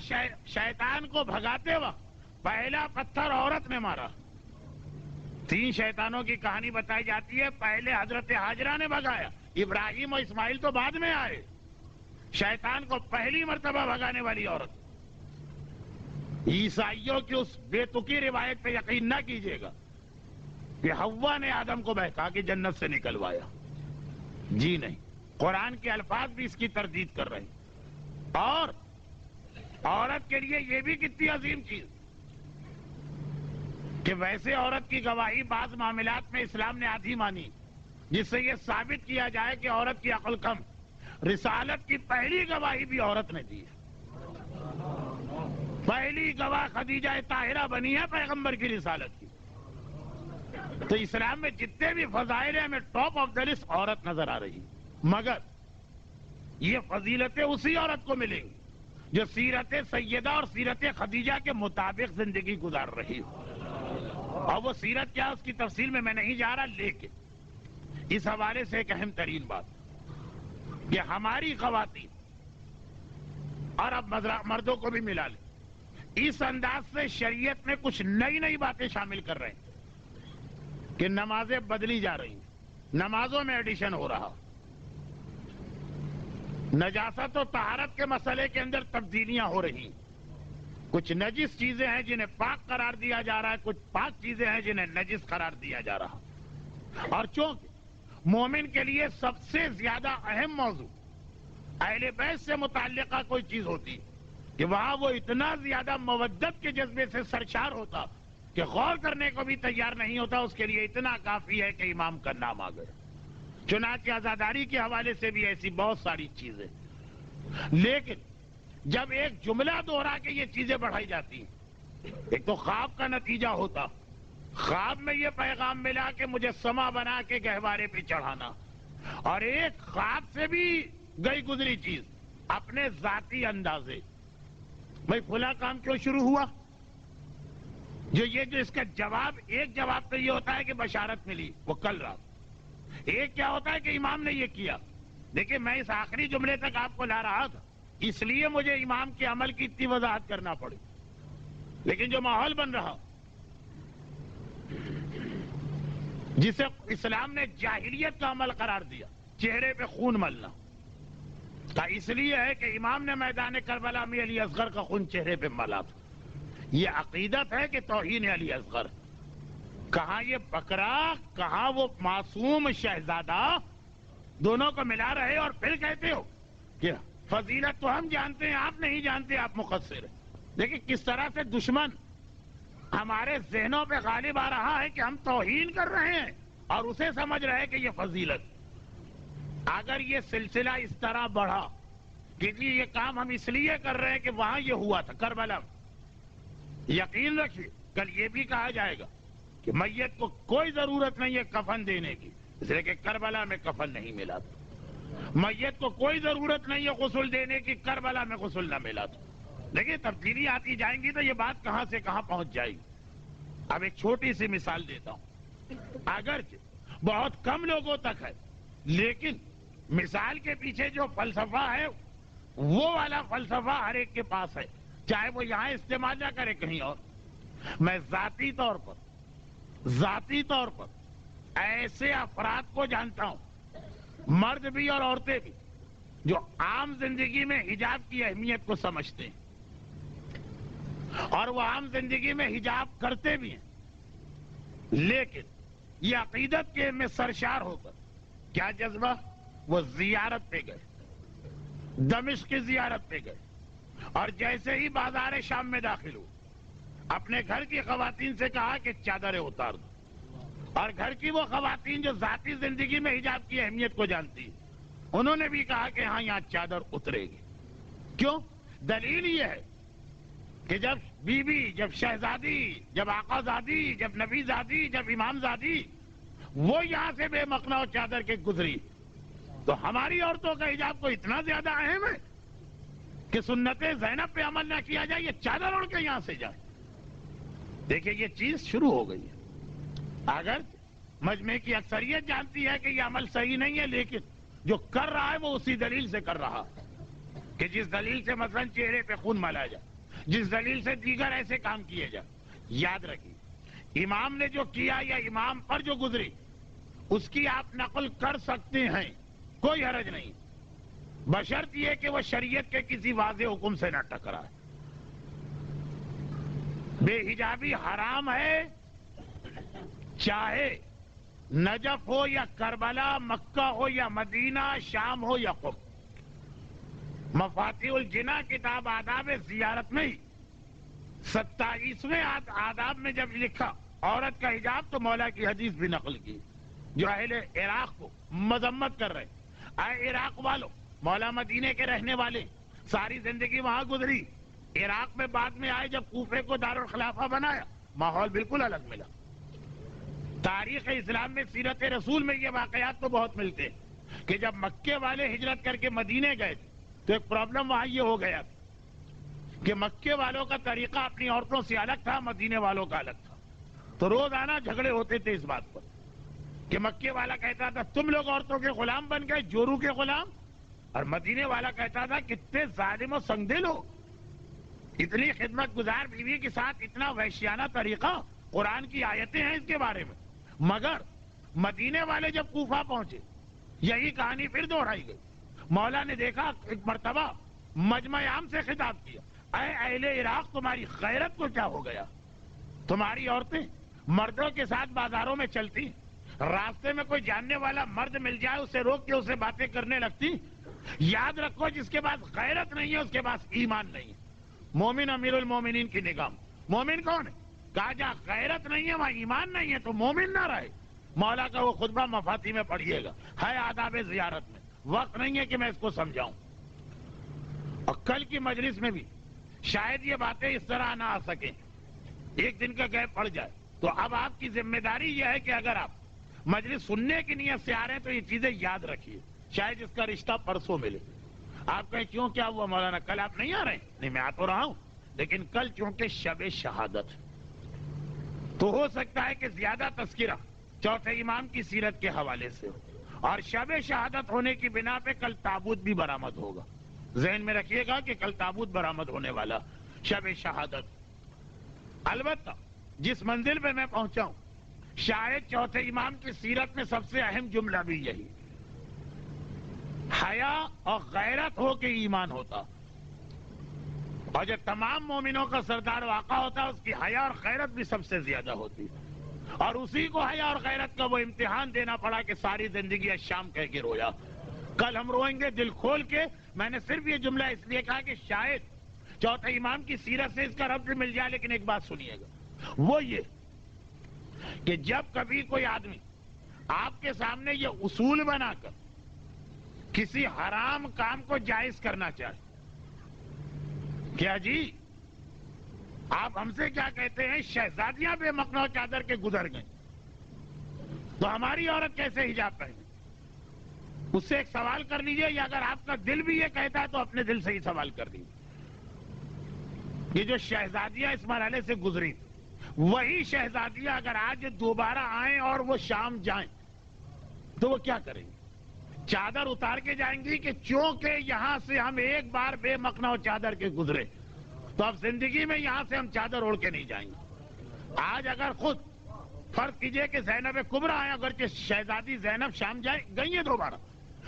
شیطان کو بھگاتے وقت پہلا پتھر عورت نے مارا. 3 شیطانوں کی کہانی بتائی جاتی ہے. پہلے حضرت ہاجرہ نے بھگایا، ابراہیم اور اسماعیل تو بعد میں آئے. شیطان کو پہلی مرتبہ بھگانے والی عورت. عیسائیوں کی اس بے تکی روایت پہ یقین نہ کیجیے گا کہ حوا نے آدم کو بہکا کے جنت سے نکلوایا. جی نہیں، قرآن کے الفاظ بھی اس کی تردید کر رہے ہیں. اور عورت کے لیے یہ بھی کتنی عظیم چیز کہ ویسے عورت کی گواہی بعض معاملات میں اسلام نے آدھی مانی جس سے یہ ثابت کیا جائے کہ عورت کی عقل کم. رسالت کی پہلی گواہی بھی عورت نے دی ہے. پہلی گواہ خدیجہ طاہرہ بنی ہے پیغمبر کی رسالت کی. تو اسلام میں جتنے بھی فضائل ہیں ہمیں ٹاپ آف دا لسٹ عورت نظر آ رہی، مگر یہ فضیلتیں اسی عورت کو ملیں گی جو سیرت سیدہ اور سیرت خدیجہ کے مطابق زندگی گزار رہی ہو۔ اور وہ سیرت کیا اس کی تفصیل میں نہیں جا رہا، لیکن اس حوالے سے ایک اہم ترین بات کہ ہماری خواتین اور اب مردوں کو بھی ملا لیں، اس انداز سے شریعت میں کچھ نئی نئی باتیں شامل کر رہے ہیں کہ نمازیں بدلی جا رہی ہیں، نمازوں میں ایڈیشن ہو رہا، نجاست و طہارت کے مسئلے کے اندر تبدیلیاں ہو رہی ہیں، کچھ نجس چیزیں ہیں جنہیں پاک قرار دیا جا رہا ہے، کچھ پاک چیزیں ہیں جنہیں نجس قرار دیا جا رہا۔ اور چونکہ مومن کے لیے سب سے زیادہ اہم موضوع اہل بیت سے متعلقہ کوئی چیز ہوتی کہ وہاں وہ اتنا زیادہ مودت کے جذبے سے سرشار ہوتا کہ غور کرنے کو بھی تیار نہیں ہوتا، اس کے لیے اتنا کافی ہے کہ امام کا نام آ گیا۔ چنانچہ عزاداری کے حوالے سے بھی ایسی بہت ساری چیزیں، لیکن جب ایک جملہ دوہرا کے یہ چیزیں بڑھائی جاتی ہیں، ایک تو خواب کا نتیجہ ہوتا، خواب میں یہ پیغام ملا کہ مجسمہ بنا کے گہوارے پہ چڑھانا، اور ایک خواب سے بھی گئی گزری چیز اپنے ذاتی اندازے، بھائی فلاں کام کیوں شروع ہوا، جو اس کا جواب، ایک جواب تو یہ ہوتا ہے کہ بشارت ملی وہ کل رات، ایک کیا ہوتا ہے کہ امام نے یہ کیا۔ دیکھیں میں اس آخری جملے تک آپ کو لا رہا تھا اس لیے مجھے امام کے عمل کی اتنی وضاحت کرنا پڑی، لیکن جو ماحول بن رہا جسے اسلام نے جاہلیت کا عمل قرار دیا، چہرے پہ خون ملنا کا اس لیے ہے کہ امام نے میدان کربلا میں علی اصغر کا خون چہرے پہ ملا تھا، یہ عقیدت ہے کہ توہین علی اصغر، کہاں یہ بکرا کہاں وہ معصوم شہزادہ، دونوں کو ملا رہے اور پھر کہتے ہو کہ فضیلت تو ہم جانتے ہیں آپ نہیں جانتے، آپ مقصر ہیں۔ دیکھیں کس طرح سے دشمن ہمارے ذہنوں پہ غالب آ رہا ہے کہ ہم توہین کر رہے ہیں اور اسے سمجھ رہے ہیں کہ یہ فضیلت۔ اگر یہ سلسلہ اس طرح بڑھا کہ یہ کام ہم اس لیے کر رہے ہیں کہ وہاں یہ ہوا تھا کربلا، یقین رکھیے کل یہ بھی کہا جائے گا کہ میت کو کوئی ضرورت نہیں ہے کفن دینے کی، اس لیے کہ کربلا میں کفن نہیں ملا تھا، میت کو کوئی ضرورت نہیں ہے غسل دینے کی، کربلا میں غسل نہ ملا تھا۔ دیکھیں تبدیلی آتی جائیں گی تو یہ بات کہاں سے کہاں پہنچ جائے گی۔ اب ایک چھوٹی سی مثال دیتا ہوں، اگرچہ بہت کم لوگوں تک ہے، لیکن مثال کے پیچھے جو فلسفہ ہے وہ والا فلسفہ ہر ایک کے پاس ہے، چاہے وہ یہاں استعمال نہ کرے کہیں اور۔ میں ذاتی طور پر ایسے افراد کو جانتا ہوں، مرد بھی اور عورتیں بھی، جو عام زندگی میں حجاب کی اہمیت کو سمجھتے ہیں اور وہ عام زندگی میں حجاب کرتے بھی ہیں، لیکن یہ عقیدت کے میں سرشار ہو کر کیا جذبہ، وہ زیارت پہ گئے، دمشق کی زیارت پہ گئے، اور جیسے ہی بازار شام میں داخل ہو اپنے گھر کی خواتین سے کہا کہ چادریں اتار دو، اور گھر کی وہ خواتین جو ذاتی زندگی میں حجاب کی اہمیت کو جانتی ہیں انہوں نے بھی کہا کہ ہاں یہاں چادر اترے گی۔ کیوں؟ دلیل یہ ہے کہ جب بی بی، جب شہزادی، جب آقا زادی، جب نبی زادی، جب امام زادی وہ یہاں سے بے مقنع چادر کے گزری، تو ہماری عورتوں کا حجاب کو اتنا زیادہ اہم ہے کہ سنت زینب پہ عمل نہ کیا جائے، یہ چادر اوڑھ کے یہاں سے جائے۔ دیکھیں یہ چیز شروع ہو گئی ہے، اگر مجمع کی اکثریت جانتی ہے کہ یہ عمل صحیح نہیں ہے، لیکن جو کر رہا ہے وہ اسی دلیل سے کر رہا ہے کہ جس دلیل سے مثلا چہرے پہ خون ملا جائے، جس دلیل سے دیگر ایسے کام کیے جائے۔ یاد رکھیے امام نے جو کیا یا امام پر جو گزری اس کی آپ نقل کر سکتے ہیں، کوئی حرج نہیں، بشرط یہ کہ وہ شریعت کے کسی واضح حکم سے نہ ٹکرائے۔ بے حجابی حرام ہے، چاہے نجف ہو یا کربلا، مکہ ہو یا مدینہ، شام ہو یا قم۔ مفاتیح الجناح کتاب آداب زیارت میں 27ویں آداب میں جب لکھا عورت کا حجاب، تو مولا کی حدیث بھی نقل کی جو اہل عراق کو مذمت کر رہے ہیں۔ اے عراق والو، مولا مدینے کے رہنے والے، ساری زندگی وہاں گزری، عراق میں بعد میں آئے، جب کوفے کو دارالخلافہ بنایا ماحول بالکل الگ ملا۔ تاریخ اسلام میں سیرت رسول میں یہ واقعات تو بہت ملتے ہیں کہ جب مکے والے ہجرت کر کے مدینے گئے تھے تو ایک پرابلم وہاں یہ ہو گیا تھا کہ مکے والوں کا طریقہ اپنی عورتوں سے الگ تھا، مدینے والوں کا الگ تھا. تو روزانہ جھگڑے ہوتے تھے اس بات پر کہ مکے والا کہتا تھا تم لوگ عورتوں کے غلام بن گئے، جورو کے غلام، اور مدینے والا کہتا تھا کتنے ظالم و سنگدل ہو، اتنی خدمت گزار بیوی کے ساتھ اتنا وحشیانہ طریقہ. قرآن کی آیتیں ہیں اس کے بارے میں. مگر مدینے والے جب کوفہ پہنچے یہی کہانی پھر دوہرائی گئی. مولا نے دیکھا ایک مرتبہ مجمع عام سے خطاب کیا، اے اہل عراق تمہاری غیرت کو کیا ہو گیا؟ تمہاری عورتیں مردوں کے ساتھ بازاروں میں چلتی، راستے میں کوئی جاننے والا مرد مل جائے اسے روک کے اسے باتیں کرنے لگتی. یاد رکھو جس کے پاس غیرت نہیں ہے اس کے پاس ایمان نہیں ہے. مومن امیر المومنین کی نگاہ مومن کون ہے؟ کہا جا غیرت نہیں ہے وہاں ایمان نہیں ہے تو مومن نہ رہے. مولا کا وہ خطبہ مفاتی میں پڑھیے گا، ہے آداب زیارت میں، وقت نہیں ہے کہ میں اس کو سمجھاؤں. اور کل کی مجلس میں بھی شاید یہ باتیں اس طرح نہ آ سکیں، ایک دن کا گیپ پڑ جائے. تو اب آپ کی ذمہ داری یہ ہے کہ اگر آپ مجلس سننے کی نیت سے آ رہے ہیں تو یہ چیزیں یاد رکھیے، شاید اس کا رشتہ پرسوں ملے. آپ کہیں کیوں کیا ہوا مولانا؟ کل آپ نہیں آ رہے ہیں؟ نہیں، میں آ تو رہا ہوں، لیکن کل چونکہ شب شہادت تو ہو سکتا ہے کہ زیادہ تذکرہ چوتھے امام کی سیرت کے حوالے سے ہو، اور شب شہادت ہونے کی بنا پہ کل تابوت بھی برآمد ہوگا. ذہن میں رکھیے گا کہ کل تابوت برآمد ہونے والا شب شہادت. البتہ جس منزل پہ میں پہنچا ہوں شاید چوتھے امام کی سیرت میں سب سے اہم جملہ بھی یہی، حیا اور غیرت ہو کے ایمان ہوتا. اور جو تمام مومنوں کا سردار واقع ہوتا ہے اس کی حیا اور غیرت بھی سب سے زیادہ ہوتی ہے. اور اسی کو حیا اور غیرت کا وہ امتحان دینا پڑا کہ ساری زندگی شام کہہ کے رویا. کل ہم روئیں گے دل کھول کے. میں نے صرف یہ جملہ اس لیے کہا کہ شاید چوتھے امام کی سیرت سے اس کا ربط مل جائے. لیکن ایک بات سنیے گا، وہ یہ کہ جب کبھی کوئی آدمی آپ کے سامنے یہ اصول بنا کر کسی حرام کام کو جائز کرنا چاہے، کیا جی آپ ہم سے کیا کہتے ہیں شہزادیاں بے مقنع چادر کے گزر گئیں تو ہماری عورت کیسے حجاب پہنے؟ اس سے ایک سوال کر لیجئے، یا اگر آپ کا دل بھی یہ کہتا ہے تو اپنے دل سے ہی سوال کر لیجئے. یہ جو شہزادیاں اس مرحلے سے گزری وہی شہزادیاں اگر آج دوبارہ آئیں اور وہ شام جائیں تو وہ کیا کریں گے؟ چادر اتار کے جائیں گی کہ چونکہ یہاں سے ہم ایک بار بے مقنع چادر کے گزرے تو اب زندگی میں یہاں سے ہم چادر اوڑھ کے نہیں جائیں گے. آج اگر خود فرض کیجئے کہ زینب کبریٰ آئیں، اگرچہ شہزادی زینب شام گئی ہیں دوبارہ،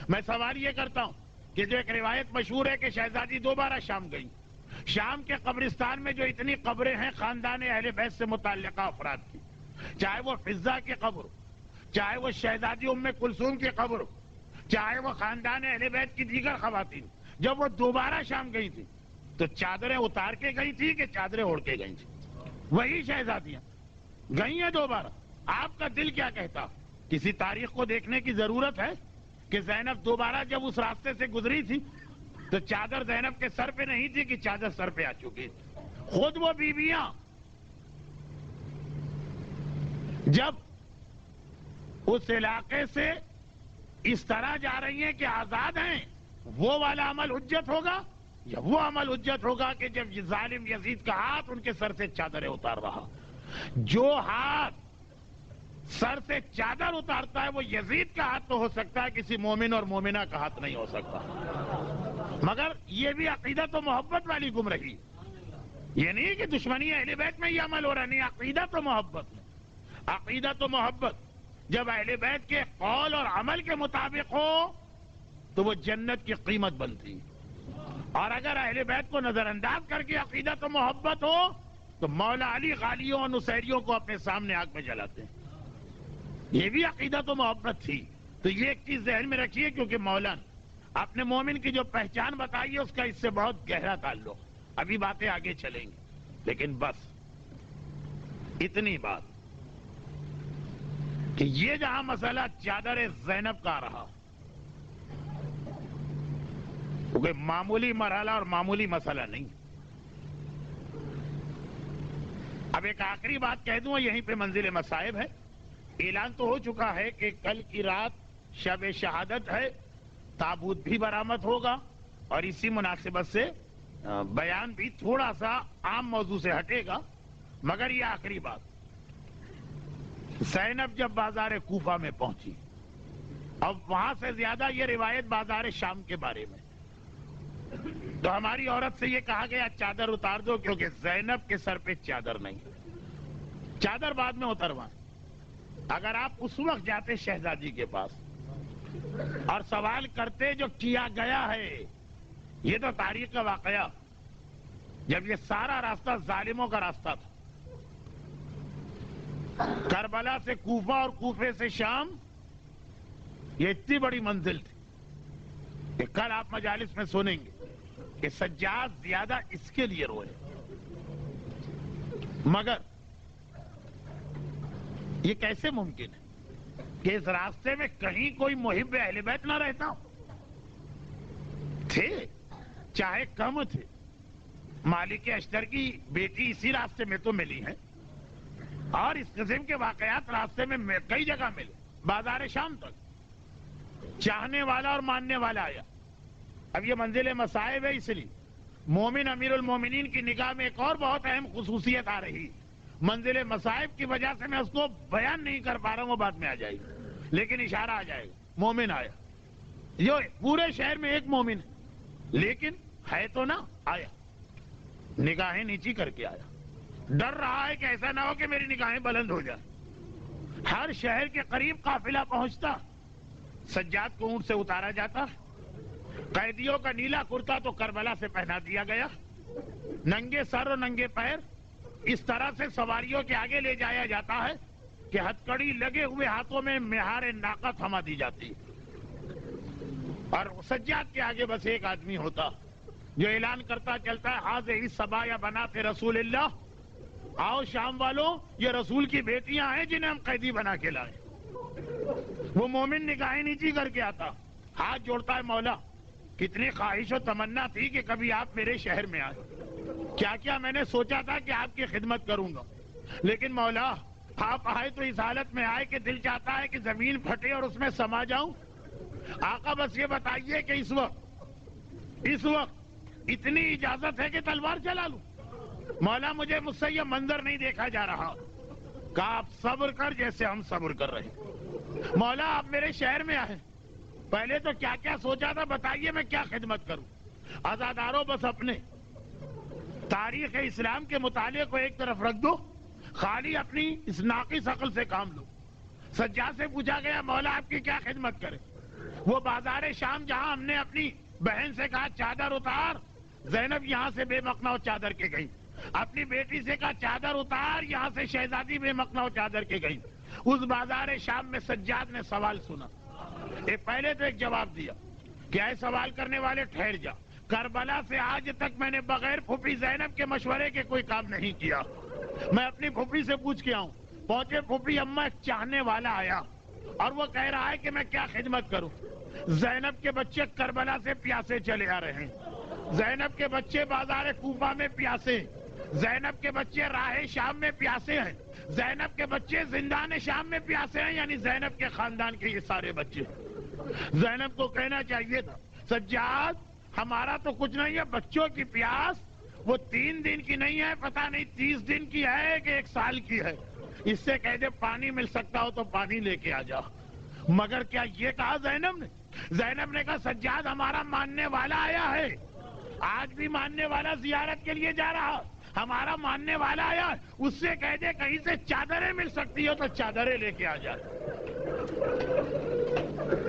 میں سوال یہ کرتا ہوں کہ جو ایک روایت مشہور ہے کہ شہزادی دوبارہ شام گئی، شام کے قبرستان میں جو اتنی قبریں ہیں خاندان اہل بیت سے متعلقہ افراد کی، چاہے وہ فضہ کی قبر ہو، چاہے وہ شہزادی ام کلثوم کی قبر ہو، چاہے وہ خاندان اہل بیت کی دیگر خواتین، جب وہ دوبارہ شام گئی تھی تو چادریں اتار کے گئی تھی کہ چادریں اوڑھ کے گئی تھی؟ وہی شہزادیاں گئی ہیں دوبارہ. آپ کا دل کیا کہتا؟ کسی تاریخ کو دیکھنے کی ضرورت ہے کہ زینب دوبارہ جب اس راستے سے گزری تھی تو چادر زینب کے سر پہ نہیں تھی کہ چادر سر پہ آ چکی تھی. خود وہ بیویاں جب اس علاقے سے اس طرح جا رہی ہیں کہ آزاد ہیں، وہ والا عمل حجت ہوگا یا وہ عمل حجت ہوگا کہ جب یہ ظالم یزید کا ہاتھ ان کے سر سے چادریں اتار رہا؟ جو ہاتھ سر سے چادر اتارتا ہے وہ یزید کا ہاتھ تو ہو سکتا ہے، کسی مومن اور مومنہ کا ہاتھ نہیں ہو سکتا. مگر یہ بھی عقیدت و محبت والی گمراہی. یہ نہیں کہ دشمنی اہل بیت میں یہ عمل ہو رہا، نہیں، عقیدت و محبت میں. عقیدت و محبت جب اہل بیت کے قول اور عمل کے مطابق ہو تو وہ جنت کی قیمت بنتی، اور اگر اہل بیت کو نظر انداز کر کے عقیدت و محبت ہو تو مولا علی غالیوں اور نصیریوں کو اپنے سامنے آگ میں جلاتے ہیں. یہ بھی عقیدت و محبت تھی. تو یہ ایک چیز ذہن میں رکھیے، کیونکہ مولا نے اپنے مومن کی جو پہچان بتائی ہے اس کا اس سے بہت گہرا تعلق. ابھی باتیں آگے چلیں گی، لیکن بس اتنی بات کہ یہ جہاں مسئلہ چادر زینب کا رہا، وہ کوئی معمولی مرحلہ اور معمولی مسئلہ نہیں. اب ایک آخری بات کہہ دوں، یہیں پہ منزل مصائب ہے. اعلان تو ہو چکا ہے کہ کل کی رات شب شہادت ہے، تابوت بھی برآمد ہوگا، اور اسی مناسبت سے بیان بھی تھوڑا سا عام موضوع سے ہٹے گا، مگر یہ آخری بات، زینب جب بازار کوفہ میں پہنچی، اب وہاں سے زیادہ یہ روایت بازار شام کے بارے میں، تو ہماری عورت سے یہ کہا گیا چادر اتار دو، کیونکہ زینب کے سر پہ چادر نہیں، چادر بعد میں اتروائیں۔ اگر آپ اس وقت جاتے شہزادی کے پاس اور سوال کرتے جو کیا گیا ہے، یہ تو تاریخ کا واقعہ، جب یہ سارا راستہ ظالموں کا راستہ تھا، کربلا سے کوفہ اور کوفے سے شام، یہ اتنی بڑی منزل تھی کہ کل آپ مجالس میں سنیں گے کہ سجاد زیادہ اس کے لیے روئے، مگر یہ کیسے ممکن ہے کہ اس راستے میں کہیں کوئی محب اہل بیت نہ رہتا ہو؟ تھے، چاہے کم تھے، مالک اشتر کی بیٹی اسی راستے میں تو ملی ہے، اور اس قسم کے واقعات راستے میں کئی جگہ ملے، بازار شام تک چاہنے والا اور ماننے والا آیا۔ اب یہ منزل مصائب ہے، اس لیے مومن امیر المومنین کی نگاہ میں ایک اور بہت اہم خصوصیت آ رہی، منزل مصائب کی وجہ سے میں اس کو بیان نہیں کر پا رہا ہوں، وہ بعد میں آ جائے گی، لیکن اشارہ آ جائے گا، مومن آیا، جو پورے شہر میں ایک مومن ہے، لیکن ہے تو نہ، آیا، نگاہیں نیچی کر کے آیا، ڈر رہا ہے کہ ایسا نہ ہو کہ میری نگاہیں بلند ہو جائیں۔ ہر شہر کے قریب قافلہ پہنچتا، سجاد کو اونٹ سے اتارا جاتا، قیدیوں کا نیلا کرتا تو کربلا سے پہنا دیا گیا، ننگے سر اور ننگے پیر اس طرح سے سواریوں کے آگے لے جایا جاتا ہے کہ ہتھکڑی لگے ہوئے ہاتھوں میں مہار ناقہ تھما دی جاتی، اور سجاد کے آگے بس ایک آدمی ہوتا جو اعلان کرتا چلتا ہے، حاضر صبایا بنات رسول اللہ، آؤ شام والوں، یہ رسول کی بیٹیاں ہیں جنہیں ہم قیدی بنا کے لائے۔ وہ مومن نگاہیں نیچی کر کے آتا، ہاتھ جوڑتا ہے، مولا کتنی خواہش و تمنا تھی کہ کبھی آپ میرے شہر میں آئے، کیا کیا میں نے سوچا تھا کہ آپ کی خدمت کروں گا، لیکن مولا آپ آئے تو اس حالت میں آئے کہ دل چاہتا ہے کہ زمین پھٹے اور اس میں سما جاؤں۔ آقا بس یہ بتائیے کہ اس وقت اتنی اجازت ہے کہ تلوار چلا لوں؟ مولا مجھ سے یہ منظر نہیں دیکھا جا رہا۔ کہا آپ صبر کر جیسے ہم صبر کر رہے ہیں۔ مولا آپ میرے شہر میں آئے، پہلے تو کیا کیا سوچا تھا بتائیے، میں کیا خدمت کروں؟ آزاداروں بس اپنے تاریخ اسلام کے مطالعے کو ایک طرف رکھ دو، خالی اپنی اس ناقص عقل سے کام لو۔ سجاد سے پوچھا گیا مولا آپ کی کیا خدمت کرے؟ وہ بازار شام جہاں ہم نے اپنی بہن سے کہا چادر اتار، زینب یہاں سے بے مقنع چادر کے گئی، اپنی بیٹی سے کہا چادر اتار، یہاں سے شہزادی بے مقنع چادر کے گئی۔ اس بازار شام میں سجاد نے سوال سنا، پہلے تو ایک جواب دیا کہ اے سوال کرنے والے ٹھہر جا، کربلا سے آج تک میں نے بغیر پھوپھی زینب کے مشورے کے کوئی کام نہیں کیا، میں اپنی پھوپھی سے پوچھ کے آؤں۔ پہنچے پھوپھی اماں، ایک چاہنے والا آیا اور وہ کہہ رہا ہے کہ میں کیا خدمت کروں؟ زینب کے بچے کربلا سے پیاسے چلے آ رہے ہیں، زینب کے بچے بازار کوفہ میں پیاسے، زینب کے بچے راہ شام میں پیاسے ہیں، زینب کے بچے زندان شام میں پیاسے ہیں، یعنی زینب کے خاندان کے یہ سارے بچے۔ زینب کو کہنا چاہیے تھا سجاد ہمارا تو کچھ نہیں ہے، بچوں کی پیاس وہ 3 دن کی نہیں ہے، پتہ نہیں 30 دن کی ہے کہ 1 سال کی ہے، اس سے کہہ دے پانی مل سکتا ہو تو پانی لے کے آ جا۔ مگر کیا یہ کہا زینب نے کہا سجاد ہمارا ماننے والا آیا ہے، آج بھی ماننے والا زیارت کے لیے جا رہا، ہمارا ماننے والا آیا، اس سے کہہ دے کہیں سے چادریں مل سکتی ہو تو چادریں لے کے آ جائے۔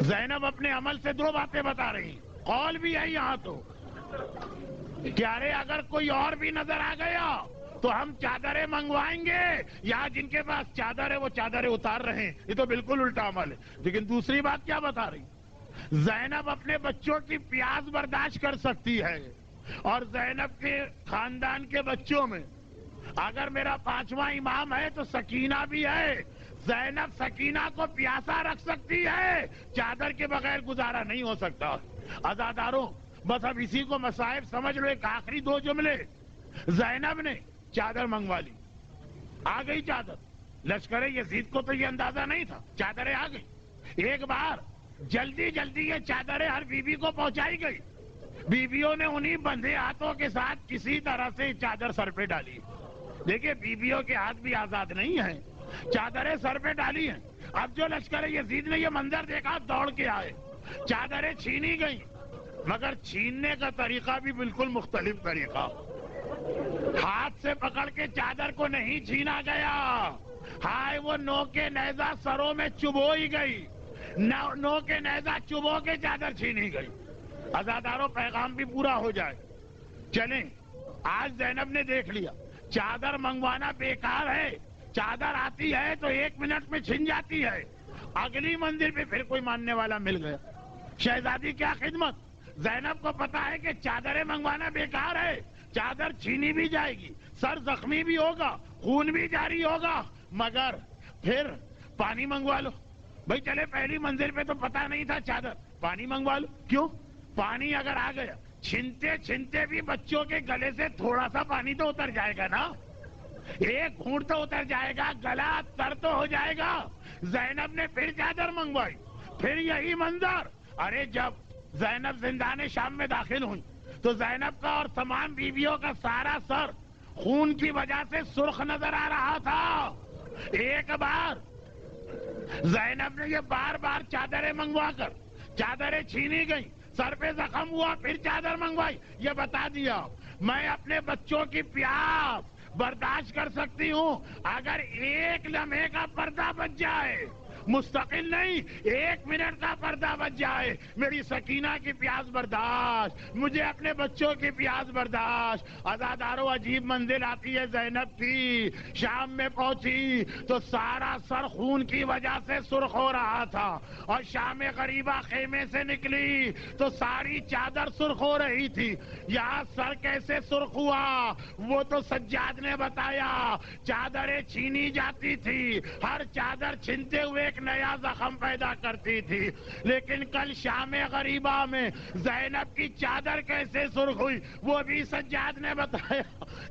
زینب اپنے عمل سے 2 باتیں بتا رہی، قول بھی ہے یہاں تو کہ ارے اگر کوئی اور بھی نظر آ گیا تو ہم چادریں منگوائیں گے، یہاں جن کے پاس چادر ہے وہ چادریں اتار رہے ہیں، یہ تو بالکل الٹا عمل ہے۔ لیکن دوسری بات کیا بتا رہی، زینب اپنے بچوں کی پیاس برداشت کر سکتی ہے، اور زینب کے خاندان کے بچوں میں اگر میرا 5واں امام ہے تو سکینہ بھی ہے، زینب سکینہ کو پیاسا رکھ سکتی ہے، چادر کے بغیر گزارا نہیں ہو سکتا۔ عزاداروں بس اب اسی کو مصائب سمجھ لو، ایک آخری 2 جملے، زینب نے چادر منگوا لی، آ گئی چادر، لشکر یزید کو تو یہ اندازہ نہیں تھا، چادریں آ گئی۔ ایک بار جلدی جلدی یہ چادریں ہر بیوی کو پہنچائی گئی، بیویوں نے انہی بندھے ہاتھوں کے ساتھ کسی طرح سے چادر سر پہ ڈالی۔ دیکھیں بیویوں کے ہاتھ بھی آزاد نہیں ہیں، چادریں سر پہ ڈالی ہیں۔ اب جو لشکر یزید نے یہ منظر دیکھا دوڑ کے آئے، چادریں چھینی گئیں، مگر چھیننے کا طریقہ بھی بالکل مختلف طریقہ۔ ہاتھ سے پکڑ کے چادر کو نہیں چھینا گیا، ہائے وہ نو کے نیزہ سروں میں چبو ہی گئی، نو کے نیزہ چبو کے چادر چھینی گئی۔ عزاداروں پیغام بھی پورا ہو جائے، چلیں آج زینب نے دیکھ لیا چادر منگوانا بیکار ہے، چادر آتی ہے تو 1 منٹ میں چھن جاتی ہے۔ اگلی منزل پہ پھر کوئی ماننے والا مل گیا، شہزادی کیا خدمت۔ زینب کو پتا ہے کہ چادریں منگوانا بیکار ہے، چادر چھینی بھی جائے گی، سر زخمی بھی ہوگا، خون بھی جاری ہوگا، مگر پھر پانی منگوا لو۔ بھئی چلے پہلی منزل پہ تو پتا نہیں تھا چادر، پانی منگوا لو۔ کیوں؟ پانی اگر آ گیا چھنتے چھنتے بھی بچوں کے گلے سے تھوڑا سا پانی تو اتر جائے گا نا، ایک گھونٹ تو اتر جائے گا، گلا تر تو ہو جائے گا۔ زینب نے پھر چادر منگوائی، پھر یہی منظر۔ ارے جب زینب زندان شام میں داخل ہوئی تو زینب کا اور تمام بیویوں کا سارا سر خون کی وجہ سے سرخ نظر آ رہا تھا۔ ایک بار زینب نے یہ بار بار چادریں منگوا کر چادریں چھینی گئی، سر پہ زخم ہوا، پھر چادر منگوائی، یہ بتا دیا میں اپنے بچوں کی پیاس برداشت کر سکتی ہوں، اگر 1 لمحے کا پردہ بچ جائے، مستقل نہیں 1 منٹ کا پردہ بچ جائے، میری سکینہ کی پیاس برداشت، مجھے اپنے بچوں کی پیاس برداشت۔ عزاداروں عجیب منزل آتی ہے زینب کی، شام میں پہنچی تو سارا سر خون کی وجہ سے سرخ ہو رہا تھا، اور شام غریبہ خیمے سے نکلی تو ساری چادر سرخ ہو رہی تھی۔ یہاں سر کیسے سرخ ہوا وہ تو سجاد نے بتایا، چادریں چھینی جاتی تھی، ہر چادر چھنتے ہوئے ایک نیا زخم پیدا کرتی تھی، لیکن کل شام غریبہ میں زینب کی چادر کیسے سرخ ہوئی وہ بھی سجاد نے بتایا۔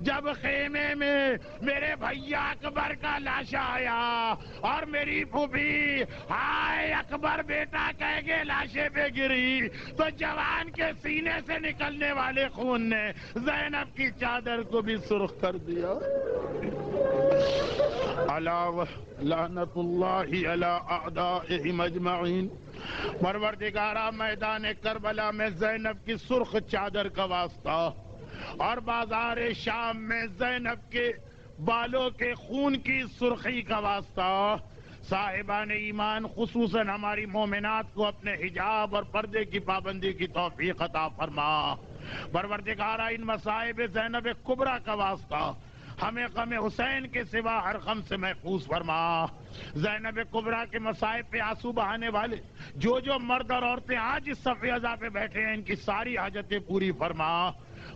جب خیمے میں میرے بھیا اکبر کا لاشا آیا اور میری پھوپھی ہائے اکبر بیٹا کہہ کے لاشے پہ گری تو جوان کے سینے سے نکلنے والے خون نے زینب کی چادر کو بھی سرخ کر دیا۔ علاوہ لعنت اللہ علی اعدائہم اجمعین۔ پروردگارہ میدان کربلا میں زینب کی سرخ چادر کا واسطہ اور بازار شام میں زینب کے بالوں کے خون کی سرخی کا واسطہ، صاحبان ایمان خصوصاً ہماری مومنات کو اپنے حجاب اور پردے کی پابندی کی توفیق عطا فرما۔ پروردگارہ ان مصائب زینب کبریٰ کا واسطہ ہمیں غم حسین کے سوا ہر غم سے محفوظ فرما۔ زینب کبریٰ کے مصائب پہ آنسو بہانے والے جو مرد اور عورتیں آج اس صف عزا پہ بیٹھے ہیں ان کی ساری حاجتیں پوری فرما،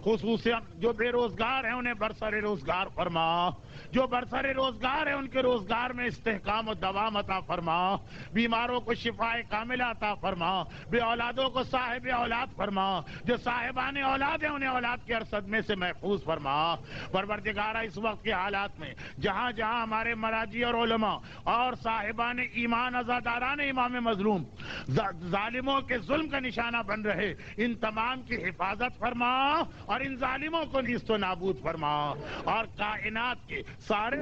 خصوصاً جو بے روزگار ہیں انہیں برسر روزگار فرما، جو برسر روزگار ہیں ان کے روزگار میں استحکام و دوام عطا فرما، بیماروں کو شفاء کاملہ عطا فرما، بے اولادوں کو صاحب اولاد فرما، جو صاحبان اولاد ہیں انہیں اولاد کے ہر صدمے سے محفوظ فرما۔ پروردگارہ اس وقت کے حالات میں جہاں جہاں ہمارے مراجی اور علماء اور صاحبان ایمان عزاداران امام مظلوم ظالموں کے ظلم کا نشانہ بن رہے ان تمام کی حفاظت فرما اور ان ظالموں کو نیست و نابود فرما، اور کائنات کے سارے